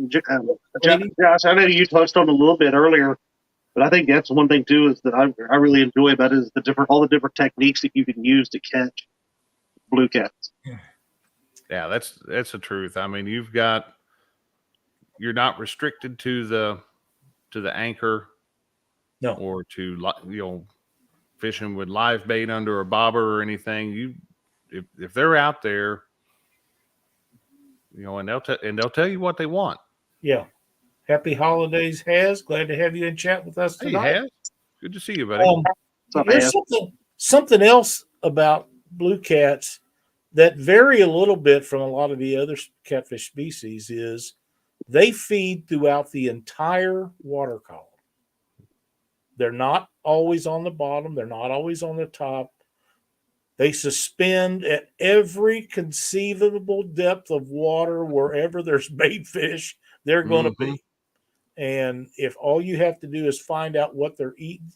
Josh, I know you touched on it a little bit earlier, but I think that's one thing too is that I really enjoy about it is all the different techniques that you can use to catch blue cats. Yeah, that's the truth. I mean, you're not restricted to the anchor, no, or to fishing with live bait under a bobber or anything. If they're out there, and they'll tell you what they want. Yeah. Happy holidays, Has. Glad to have you in chat with us tonight. Hey, Has. Good to see you, buddy. There's something else about blue cats that vary a little bit from a lot of the other catfish species is they feed throughout the entire water column. They're not always on the bottom. They're not always on the top. They suspend at every conceivable depth of water. Wherever there's bait fish, they're going to be. And if all you have to do is find out what they're eating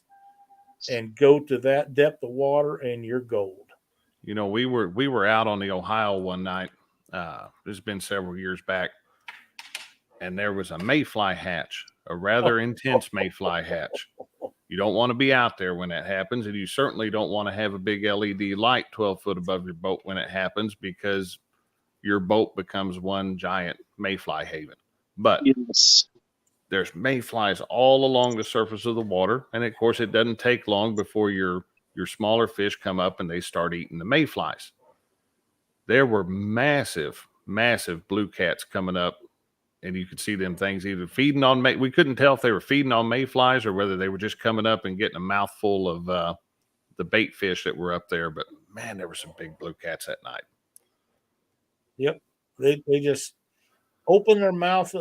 and go to that depth of water, and you're gold. You know, we were out on the Ohio one night. This has been several years back, and there was a mayfly hatch, a rather intense mayfly hatch. You don't want to be out there when that happens, and you certainly don't want to have a big LED light 12 foot above your boat when it happens, because your boat becomes one giant mayfly haven. But Yes. there's mayflies all along the surface of the water, and of course, it doesn't take long before your smaller fish come up and they start eating the mayflies. There were massive blue cats coming up, and you could see them things either feeding on we couldn't tell if they were feeding on mayflies or whether they were just coming up and getting a mouthful of the bait fish that were up there. But man, there were some big blue cats that night. Yep. They just open their mouth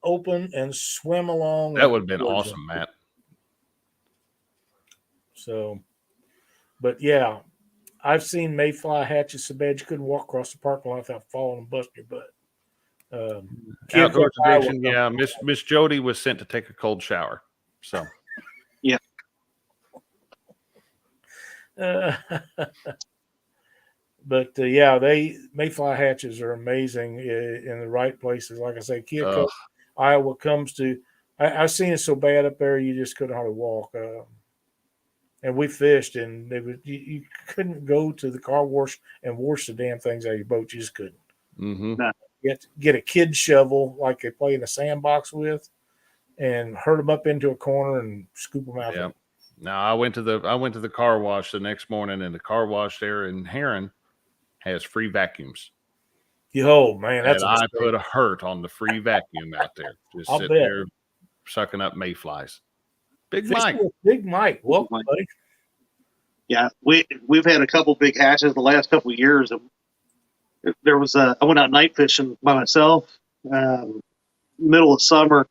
open and swim along. That would have been awesome, Matt. So, but yeah, I've seen mayfly hatches so bad you couldn't walk across the parking lot without falling and busting your butt. Outdoor tradition, yeah. Miss Jody was sent to take a cold shower. So, yeah. But yeah, mayfly hatches are amazing in the right places. Like I say, Keokuk, Iowa comes to. I've seen it so bad up there you just couldn't hardly walk. And we fished, and you couldn't go to the car wash and wash the damn things out of your boat. You just couldn't. mm-hmm. You have to get a kid shovel like they play in a sandbox with, and herd them up into a corner and scoop them out. Yeah. Now I went to the car wash the next morning, and the car wash there in Heron has free vacuums. Oh man, that's and I put a hurt on the free vacuum out there. Just sitting there sucking up mayflies. Big Mike. Big Mike. Welcome, buddy. Yeah, we've had a couple big hatches the last couple of years. There was I went out night fishing by myself, middle of summer,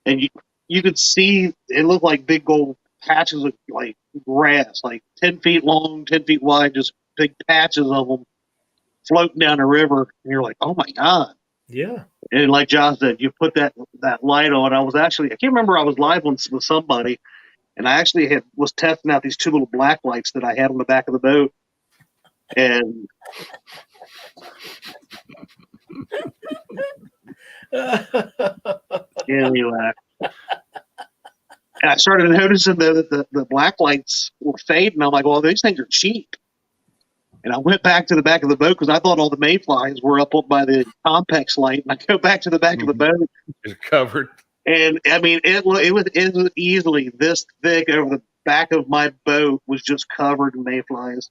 and you could see it looked like big gold patches of like grass, like 10 feet long, 10 feet wide, just big patches of them floating down the river. And you're like, oh my God. Yeah. And like Josh said, you put that light on. I can't remember, I was live with somebody, and I actually was testing out these two little black lights that I had on the back of the boat. And anyway, I started noticing that the black lights were fading. I'm like, well, these things are cheap. And I went back to the back of the boat because I thought all the mayflies were up by the Compex light. And I go back to the back of the boat. It's covered. And I mean, it was easily this thick over the back of my boat was just covered in mayflies.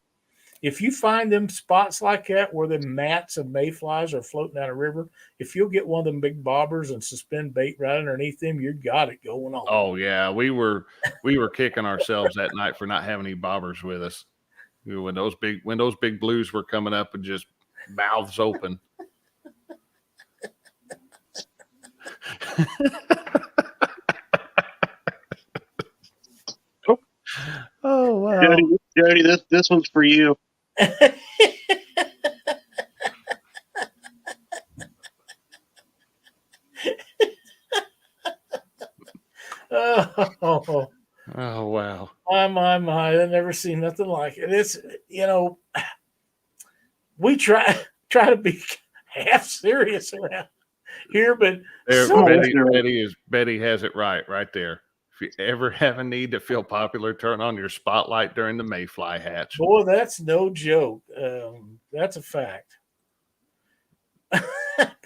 If you find them spots like that where the mats of mayflies are floating down a river, if you'll get one of them big bobbers and suspend bait right underneath them, you got it going on. Oh yeah, we were kicking ourselves that night for not having any bobbers with us. When those big blues were coming up and just mouths open. Oh wow, Jody, this one's for you. Oh wow. My. I've never seen nothing like it. It's, we try to be half serious around here, but Betty has it right there. If you ever have a need to feel popular, turn on your spotlight during the mayfly hatch. Boy, that's no joke. That's a fact.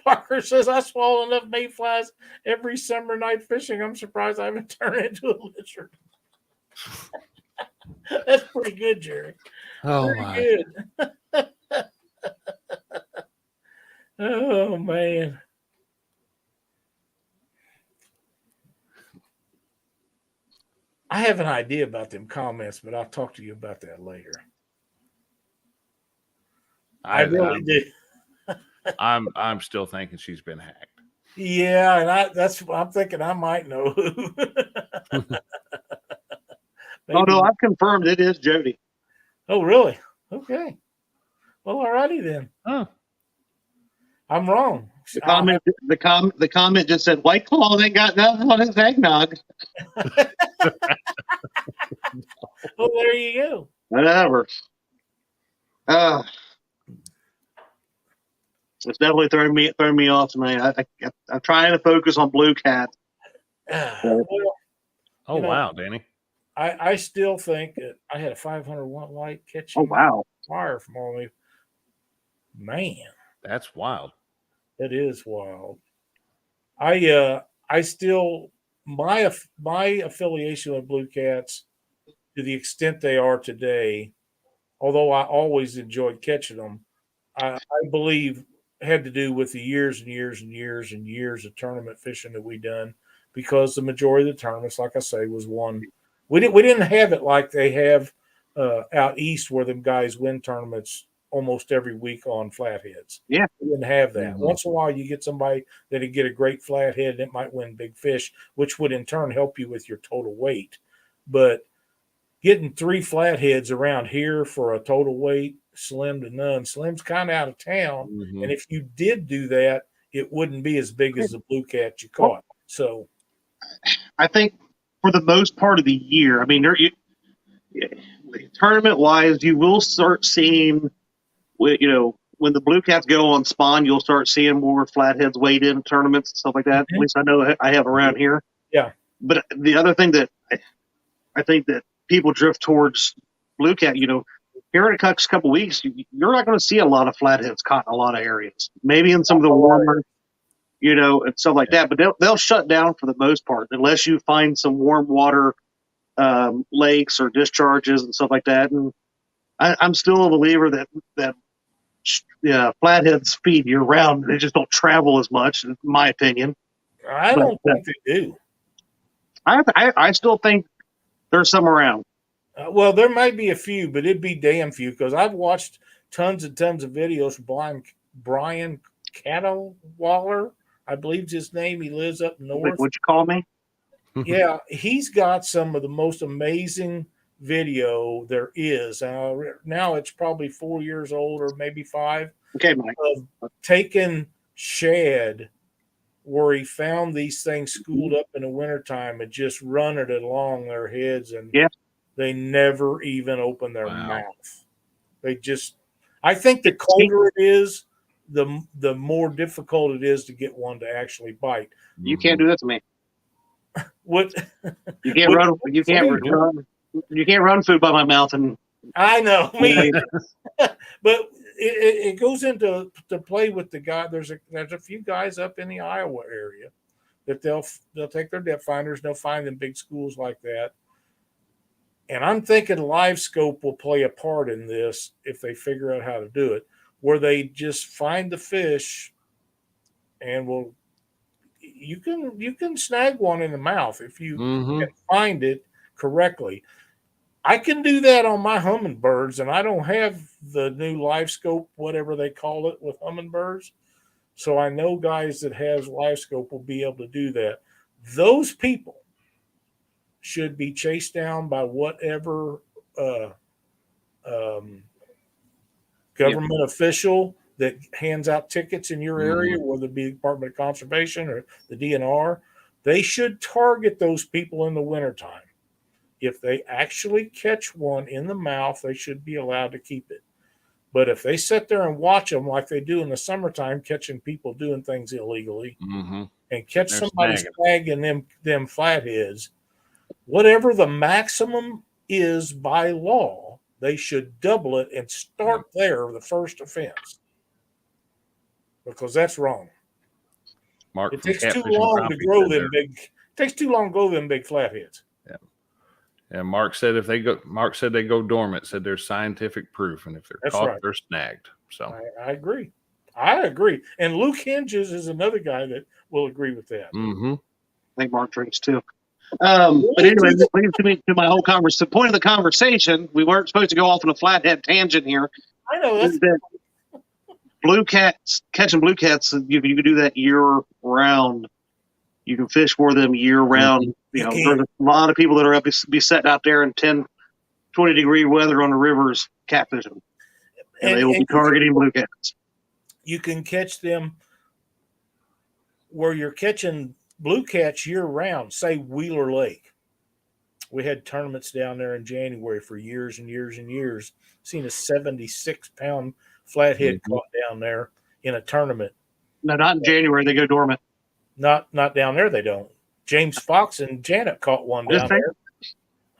Parker says, I swallow enough mayflies every summer night fishing. I'm surprised I haven't turned into a lizard. That's pretty good, Jerry. Oh, pretty good. Oh, man. I have an idea about them comments, but I'll talk to you about that later. I really do. I'm still thinking she's been hacked. Yeah, and that's what I'm thinking. I might know who. Oh no, I've confirmed it is Jody. Oh really? Okay. Well, alrighty then. Huh. I'm wrong. The comment just said White Claw ain't got nothing on his eggnog. Well, there you go. Whatever. It's definitely throwing me off tonight. I'm trying to focus on blue cat. Well, Oh, wow, Danny. I still think that I had a 500 watt light catching Oh wow. fire from all me. Man, That's wild. that is wild. I still my affiliation with Blue Cats to the extent they are today, although I always enjoyed catching them, I believe had to do with the years and years and years and years of tournament fishing that we done, because the majority of the tournaments, like I say, was won. We didn't have it like they have out east, where them guys win tournaments almost every week on flatheads. Yeah. We didn't have that. Mhm. Once in a while, you get somebody that'd get a great flathead and it might win big fish, which would in turn help you with your total weight. But getting 3 flatheads around here for a total weight, slim to none. Slim's kind of out of town. Mhm. And if you did do that, it wouldn't be as big as the blue cat you caught. So I think for the most part of the year, I mean, tournament wise, you will start seeing, when the blue cats go on spawn, you'll start seeing more flatheads weighed in tournaments and stuff like that. Mhm. At least I know I have around here. Yeah. But the other thing that I think that people drift towards blue cat, here in a couple weeks, you're not going to see a lot of flatheads caught in a lot of areas. Maybe in some of the warmer, and stuff like that. But they'll shut down for the most part unless you find some warm water lakes or discharges and stuff like that. And I'm still a believer that flatheads feed year round. They just don't travel as much, in my opinion. I don't think they do. I still think there's some around. Well, there might be a few, but it'd be damn few, because I've watched tons and tons of videos from Brian Cattlewaller, I believe his name. He lives up north. What'd you call me? Yeah, he's got some of the most amazing video there is. Now it's probably 4 years old or maybe 5. Okay, Mike. Of taking shad where he found these things schooled up in the wintertime and just running it along their heads, and they never even open their mouth. They just, I think the colder it is, the more difficult it is to get one to actually bite. You can't do that to me. What you can't run? You can't run. You can't run food by my mouth. And I know, me. But it goes into to play with the guy. There's a few guys up in the Iowa area that they'll take their depth finders and they'll find them big schools like that. And I'm thinking live scope will play a part in this if they figure out how to do it, where they just find the fish and you can snag one in the mouth if you can find it correctly. I can do that on my hummingbirds, and I don't have the new live scope, whatever they call it, with hummingbirds. So I know guys that has live scope will be able to do that. Those people should be chased down by whatever government official that hands out tickets in your area, whether it be the Department of Conservation or the DNR. They should target those people in the wintertime. If they actually catch one in the mouth, they should be allowed to keep it. But if they sit there and watch them like they do in the summertime, catching people doing things illegally, and catch somebody snagging them flatheads, whatever the maximum is by law, they should double it and start there, the first offense, because that's wrong. Mark, it takes too long to grow them big. It takes too long to grow them big flatheads. And Mark said they go dormant. Said there's scientific proof, and if they're caught, they're snagged. So I agree. And Luke Hinges is another guy that will agree with that. I think Mark drinks too. But anyway, this leads to my whole conversation. The point of the conversation, we weren't supposed to go off on a flathead tangent here. I know that's blue cats, catching blue cats. You can do that year round. You can fish for them year round. There's a lot of people that are up be sitting out there in 10, 20 degree weather on the rivers catfishing. And they will be targeting blue cats. You can catch them where you're catching blue cats year round, say Wheeler Lake. We had tournaments down there in January for years and years and years. Seen a 76-pound flathead caught down there in a tournament. No, not in January. They go dormant. Not down there, they don't. James Fox and Janet caught one down there.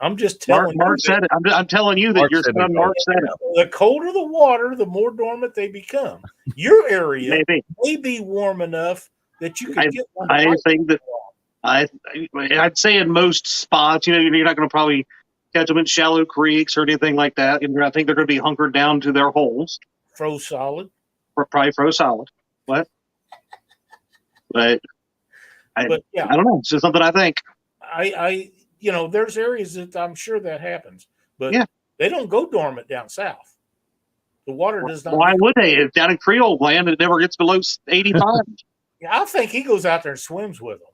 I'm just telling Mark you. said it. I'm telling you that Mark your said son it. Mark said it. The colder the water, the more dormant they become. Your area Maybe. may be warm enough that you could get one. I think that I'd say in most spots, you're not going to probably catch them in shallow creeks or anything like that. And I think they're going to be hunkered down to their holes. Froze solid. Probably froze solid. What? But I don't know. It's just something I think. There's areas that I'm sure that happens, but yeah. They don't go dormant down south. The water does not. Why would they? If down in Creole land, it never gets below 85. Yeah, I think he goes out there and swims with them.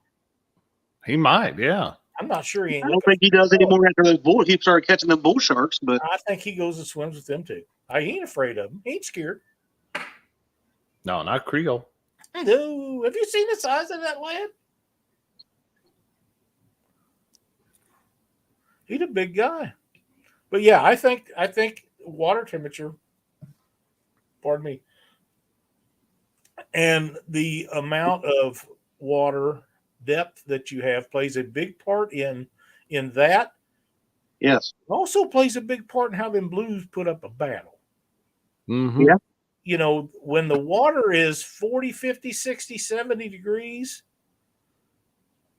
He might, yeah. I'm not sure I don't think he does anymore after those bull. He started catching them bull sharks, but I think he goes and swims with them too. He ain't afraid of them. He ain't scared. No, not Creole. No. Have you seen the size of that lad? He's a big guy. But yeah, I think water temperature, pardon me, and the amount of water depth that you have plays a big part in that. Yes. It also plays a big part in how them blues put up a battle. Mm-hmm. Yeah. When the water is 40, 50, 60, 70 degrees,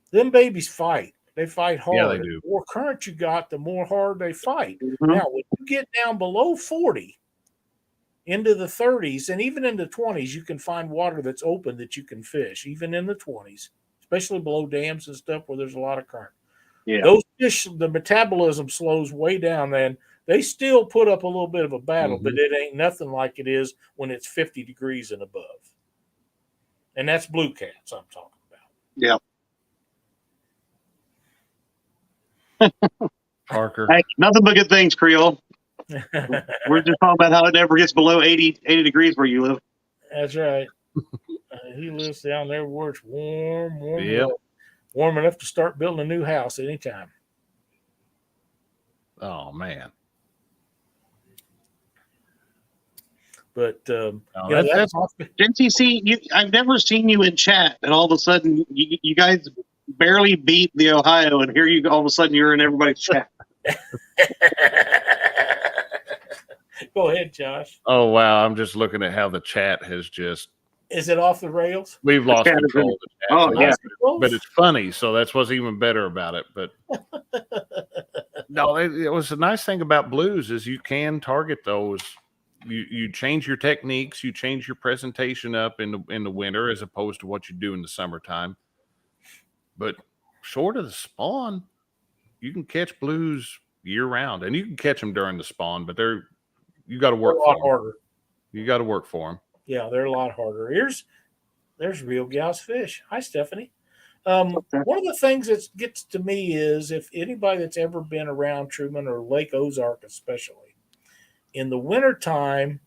them babies fight. They fight hard. Yeah, they do. The more current you got, the more hard they fight. Mm-hmm. Now, when you get down below 40, into the 30s, and even in the 20s, you can find water that's open that you can fish, even in the 20s, especially below dams and stuff where there's a lot of current. Yeah. Those fish, the metabolism slows way down, then they still put up a little bit of a battle, but it ain't nothing like it is when it's 50 degrees and above. And that's blue cats I'm talking about. Yeah. Parker. Hey, nothing but good things, Creole. We're just talking about how it never gets below 80 degrees where you live. That's right. He lives down there where it's warm, Yep. warm enough to start building a new house anytime. Oh, man. But that's NCC. I've never seen you in chat, and all of a sudden, you guys barely beat the Ohio, and here you all of a sudden you're in everybody's chat. Go ahead, Josh. Oh, wow. I'm just looking at how the chat has just. Is it off the rails? We've lost control of the chat. Oh, yeah. But it's funny, so that's what's even better about it. But no, it was a nice thing about blues is you can target those. You change your techniques, you change your presentation up in the winter as opposed to what you do in the summertime. But short of the spawn, you can catch blues year round, and you can catch them during the spawn. But you got to work a lot for them. harder. You got to work for them. Yeah, they're a lot harder. There's real gal's fish. Hi, Stephanie. One of the things that gets to me is if anybody that's ever been around Truman or Lake Ozark especially, in the wintertime,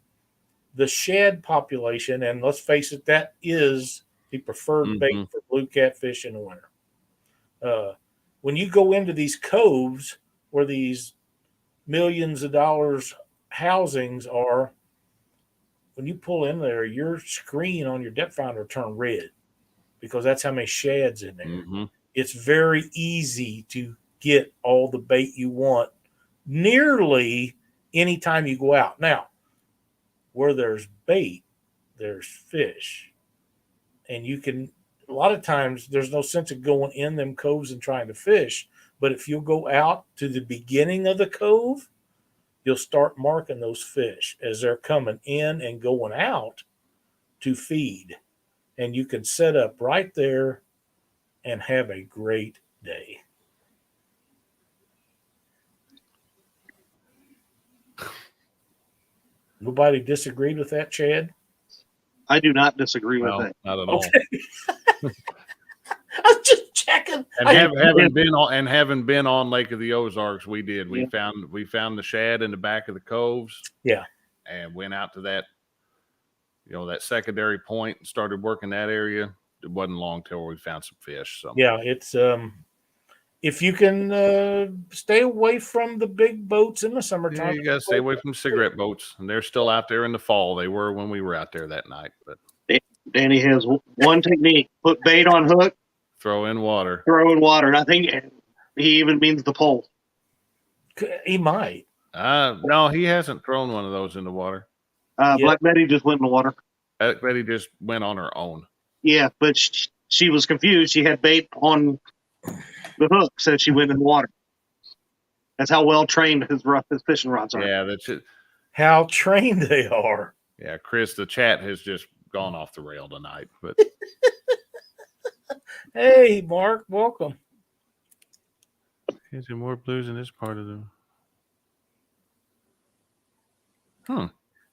the shad population, and let's face it, that is the preferred bait for blue catfish in the winter. When you go into these coves where these millions of dollars housings are, when you pull in there, your screen on your depth finder turn red because that's how many shad's in there. Mm-hmm. It's very easy to get all the bait you want nearly anytime you go out. Now, where there's bait, there's fish. And you can, a lot of times, there's no sense of going in them coves and trying to fish. But if you'll go out to the beginning of the cove, you'll start marking those fish as they're coming in and going out to feed. And you can set up right there and have a great day. Nobody disagreed with that, Chad? I do not disagree with that. Not at all. Okay. I was just checking. And having been on Lake of the Ozarks, we did. We found the shad in the back of the coves. Yeah. and went out to that, that secondary point and started working that area. It wasn't long till we found some fish. So yeah, it's if you can stay away from the big boats in the summertime. yeah, you got to stay away from cigarette boats, and they're still out there in the fall. They were when we were out there that night, but Danny has one technique: put bait on hook, throw in water. throw in water. And I think he even means the pole. He might. No, he hasn't thrown one of those in the water. Black Betty just went in the water. Betty just went on her own. Yeah, but she was confused. She had bait on the hook, so she went in the water. That's how well trained his fishing rods are. Yeah, that's it. How trained they are. Yeah, Chris, the chat has just gone off the rail tonight. But hey, Mark, welcome. Is there more blues in this part of the?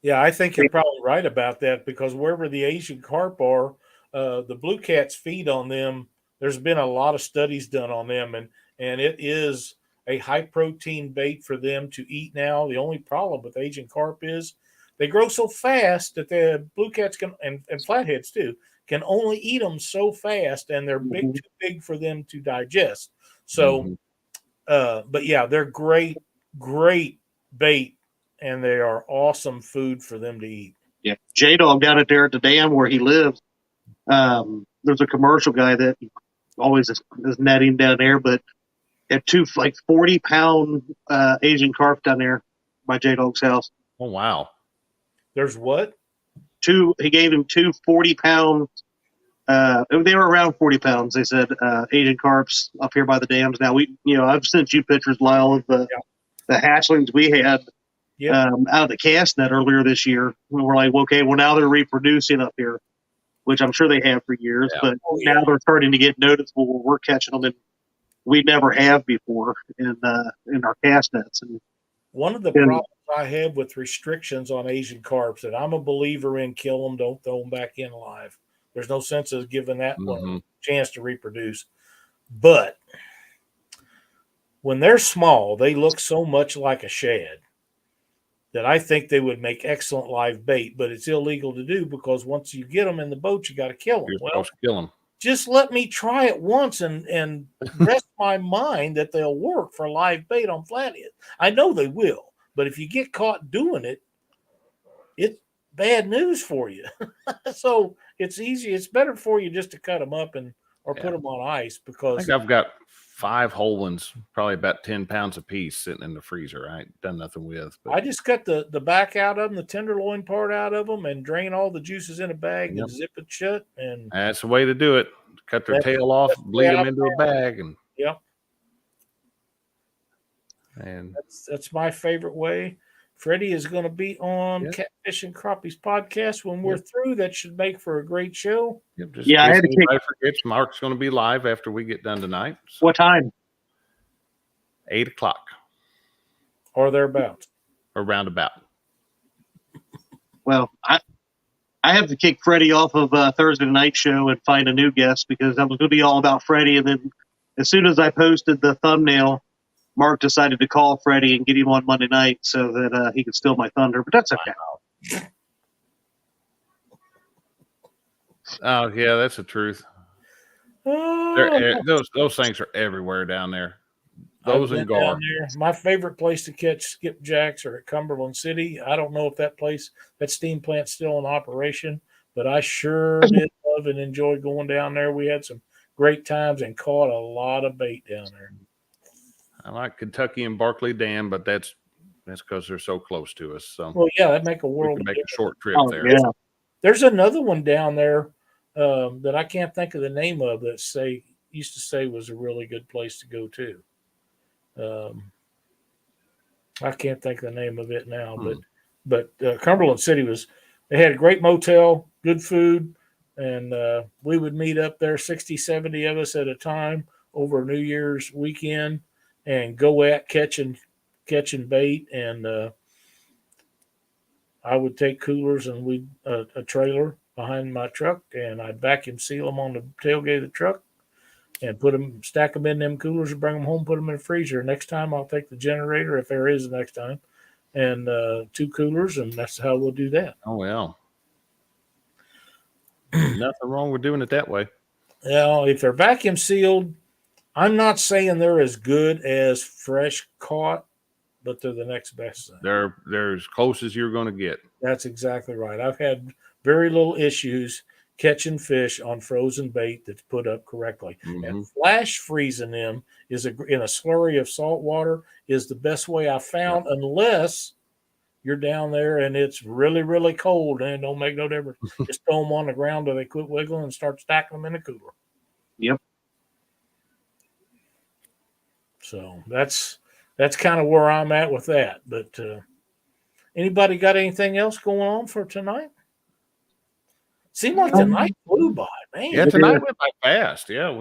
Yeah, I think you're probably right about that, because wherever the Asian carp are, the blue cats feed on them. There's been a lot of studies done on them, and it is a high protein bait for them to eat now. The only problem with Asian carp is they grow so fast that the blue cats can, and flatheads too, can only eat them so fast, and they're too big for them to digest. So, but yeah, they're great bait, and they are awesome food for them to eat. Yeah, J-Dog down there at the dam where he lives, there's a commercial guy that always is netting down there, but had two 40-pound Asian carp down there by J-Dog's house. Oh, wow. There's what? He gave him two 40-pound, they were around 40 pounds, they said, Asian carps up here by the dams. Now, I've sent you pictures, Lyle, of the hatchlings we had out of the cast net earlier this year. We were like, okay, well, now they're reproducing up here, which I'm sure they have for years, but now they're starting to get noticeable where we're catching them, and we never have before in our cast nets. And one of the problems I have with restrictions on Asian carps, and I'm a believer in kill them, don't throw them back in alive. There's no sense of giving that one a chance to reproduce. But when they're small, they look so much like a shad that I think they would make excellent live bait, but it's illegal to do, because once you get them in the boat, you got to kill them. You're supposed to kill them. Just let me try it once and rest my mind that they'll work for live bait on flathead. I know they will, but if you get caught doing it, it's bad news for you. So it's easy. It's better for you just to cut them up or put them on ice, because I think I've got 5 whole ones, probably about 10 pounds a piece, sitting in the freezer. I ain't done nothing with. But I just cut the back out of them, the tenderloin part out of them, and drain all the juices in a bag and zip it shut. And that's the way to do it. Cut their tail off, bleed them into a bag, and and that's my favorite way. Freddie is going to be on Catfish and Crappie's podcast when we're through. That should make for a great show. I had to I forget. Mark's going to be live after we get done tonight. So. What time? 8 o'clock. Or thereabouts. Or roundabout. Well, I have to kick Freddie off of Thursday night show and find a new guest, because that was going to be all about Freddie. And then as soon as I posted the thumbnail, Mark decided to call Freddie and get him on Monday night so that he could steal my thunder, but that's okay. Oh, yeah, that's the truth. Those things are everywhere down there. Those and gar. My favorite place to catch skipjacks are at Cumberland City. I don't know if that steam plant's still in operation, but I sure did love and enjoy going down there. We had some great times and caught a lot of bait down there. I like Kentucky and Barkley Dam, but that's because they're so close to us. So that'd make a world. We can make a short trip there. Yeah. There's another one down there that I can't think of the name of that used to say was a really good place to go to. I can't think of the name of it now, but Cumberland City they had a great motel, good food, and we would meet up there, 60, 70 of us at a time over New Year's weekend, and go at catching bait. And I would take coolers and a trailer behind my truck, and I'd vacuum seal them on the tailgate of the truck and stack them in them coolers and bring them home, put them in the freezer. Next time I'll take the generator, if there is a next time, and 2 coolers, and that's how we'll do that. Oh, well. Nothing wrong with doing it that way. Now, if they're vacuum sealed, I'm not saying they're as good as fresh caught, but they're the next best thing. They're as close as you're going to get. That's exactly right. I've had very little issues catching fish on frozen bait that's put up correctly. And flash freezing them in a slurry of salt water is the best way I found, unless you're down there and it's really, really cold and it don't make no difference. Just throw them on the ground till they quit wiggling and start stacking them in the cooler. Yep. So that's kind of where I'm at with that. But anybody got anything else going on for tonight? Seemed like the night flew by, man. Yeah, tonight went by fast. Yeah, I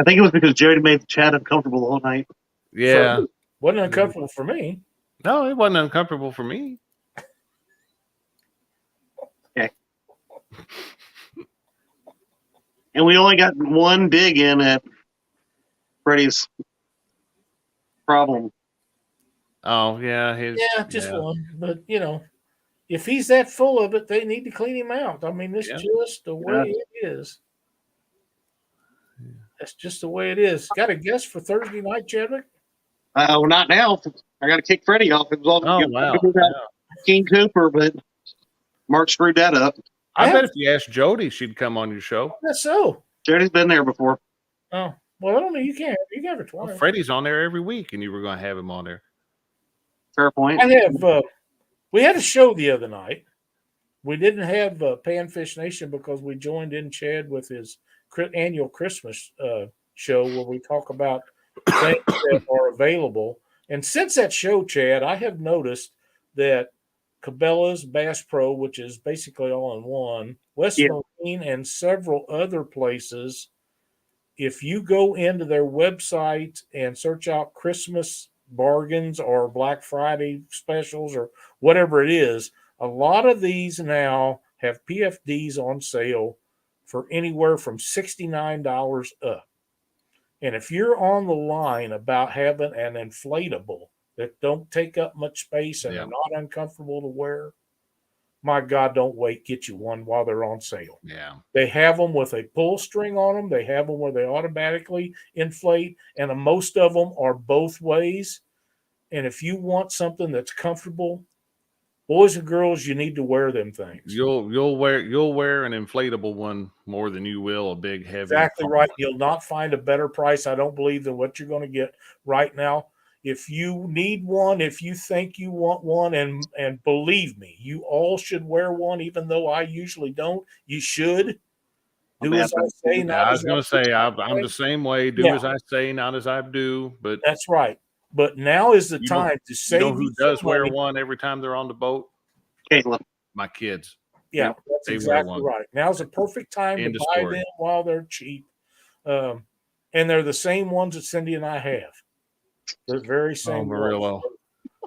think it was because Jody made the chat uncomfortable the whole night. Yeah. Wasn't uncomfortable for me. No, it wasn't uncomfortable for me. Okay. And we only got one dig in at Freddie's problem. Oh, yeah. Just one. But, if he's that full of it, they need to clean him out. I mean, it's just the way it is. That's just the way it is. Got a guess for Thursday night, Chadwick? Not now. I got to kick Freddie off. It was all wow. King Cooper, but Mark screwed that up. I bet if you asked Jody, she'd come on your show. That's so. Jody's been there before. Oh, well, I don't know. You can't. You can have it twice. Well, Freddie's on there every week, and you were going to have him on there. Fair point. I have. We had a show the other night. We didn't have Panfish Nation because we joined in Chad with his annual Christmas show where we talk about things that are available. And since that show, Chad, I have noticed that Cabela's, Bass Pro, which is basically all in one, West Marine, and several other places, if you go into their website and search out Christmas bargains or Black Friday specials or whatever it is, a lot of these now have PFDs on sale for anywhere from $69 up. And if you're on the line about having an inflatable that don't take up much space and are not uncomfortable to wear, my God, don't wait. Get you one while they're on sale. Yeah. They have them with a pull string on them. They have them where they automatically inflate, and most of them are both ways. And if you want something that's comfortable, boys and girls, you need to wear them things. You'll wear an inflatable one more than you will a big heavy. Exactly right. You'll not find a better price, I don't believe, than what you're going to get right now. If you need one, if you think you want one, and believe me, you all should wear one, even though I usually don't. You should. Do as I say, not I as was going to say, I'm the same way. Do as I say, not as I do. But that's right. But now is the time to save. You know who does wear one every time they're on the boat? Caleb. My kids. Yeah, that's exactly right. Now's a perfect time to buy them while they're cheap. And they're the same ones that Cindy and I have. They're very same. Murillo.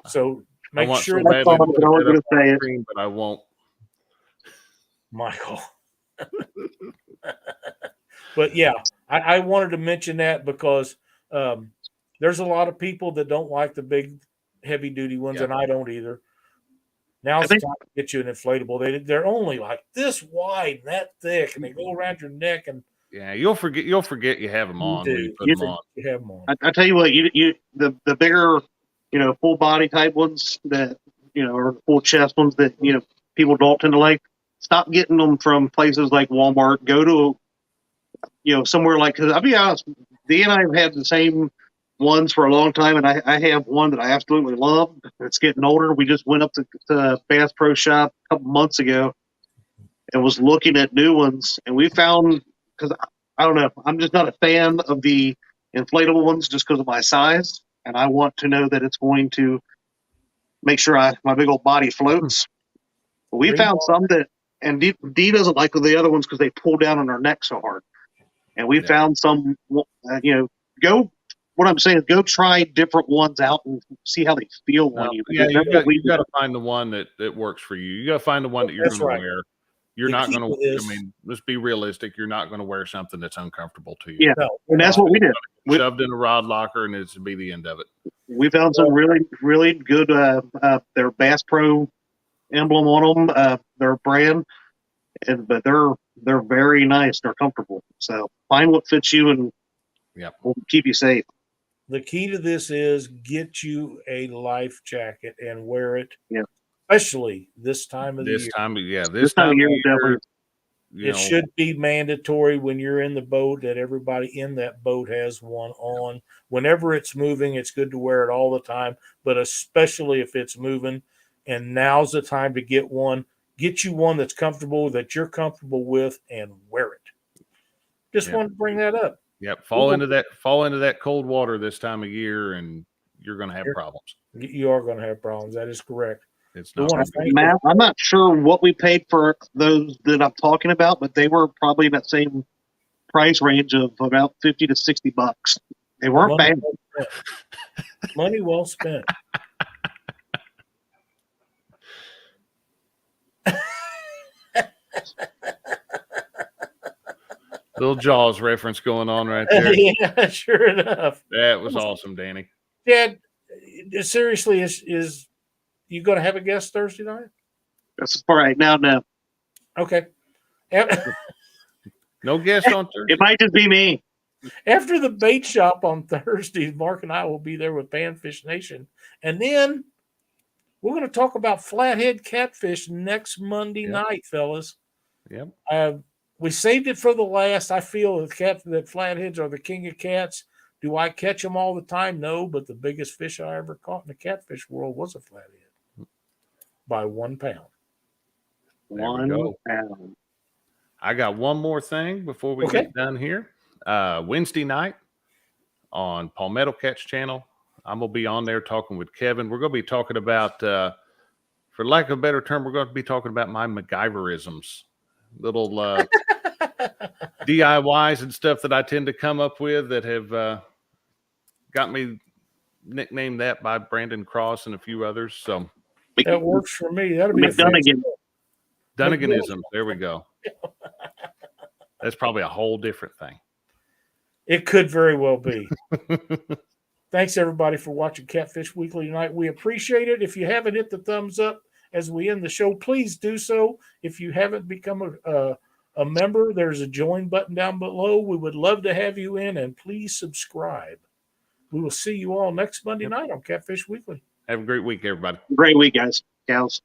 So make sure but I won't. Michael. But yeah, I wanted to mention that because there's a lot of people that don't like the big heavy duty ones, and I don't either. Now's the time to get you an inflatable. They're only like this wide and that thick, and they go around your neck. And you'll forget you have them on. You have them on. I tell you what, the bigger, full body type ones that or full chest ones that people don't tend to like. Stop getting them from places like Walmart. Go to somewhere like, because I'll be honest, Dee and I have had the same ones for a long time, and I have one that I absolutely love. It's getting older. We just went up to Bass Pro Shop a couple months ago and was looking at new ones, and we found, because I don't know, I'm just not a fan of the inflatable ones just because of my size, and I want to know that it's going to make sure my big old body floats. But we found some that, and Dee doesn't like the other ones because they pull down on her neck so hard. And we found some, what I'm saying is go try different ones out and see how they feel on you. Yeah, you got to find the one that works for you. You got to find the one that you're going to wear. You're not going to, let's be realistic. You're not going to wear something that's uncomfortable to you. Yeah, and that's what we did. Shoved in a rod locker, and it's to be the end of it. We found some really good. Their Bass Pro emblem on them. Their brand, but they're very nice. They're comfortable. So find what fits you, and we'll keep you safe. The key to this is get you a life jacket and wear it. Yeah. Especially this time of the year. This time of year, it should be mandatory when you're in the boat that everybody in that boat has one on. Whenever it's moving, it's good to wear it all the time, but especially if it's moving. And now's the time to get one. Get you one that's comfortable, that you're comfortable with, and wear it. Just wanted to bring that up. Yep. Fall into that cold water this time of year, and you're going to have problems. You are going to have problems. That is correct. It's not Matt, I'm not sure what we paid for those that I'm talking about, but they were probably in that same price range of about $50 to $60. They weren't bad. Money well spent. Little Jaws reference going on right there. Yeah, sure enough. That was awesome, Danny. Dad, seriously, is you going to have a guest Thursday night? That's all right. Now, no. Okay. No guest on Thursday? It might just be me. After the bait shop on Thursday, Mark and I will be there with Panfish Nation. And then we're going to talk about flathead catfish next Monday night, fellas. Yep. We saved it for the last. I feel that flatheads are the king of cats. Do I catch them all the time? No, but the biggest fish I ever caught in the catfish world was a flathead by 1 pound. 1 pound. I got one more thing before we get done here. Wednesday night on Palmetto Catch Channel, I'm going to be on there talking with Kevin. We're going to be talking about, for lack of a better term, we're going to be talking about my MacGyverisms. Little DIYs and stuff that I tend to come up with that have got me nicknamed that by Brandon Cross and a few others. So that works for me. That'll be Dunniganism. There we go. That's probably a whole different thing. It could very well be. Thanks, everybody, for watching Catfish Weekly tonight. We appreciate it. If you haven't hit the thumbs up as we end the show, please do so. If you haven't become a member, there's a join button down below. We would love to have you in, and please subscribe. We will see you all next Monday night on Catfish Weekly. Have a great week, everybody. Great week, guys, gals.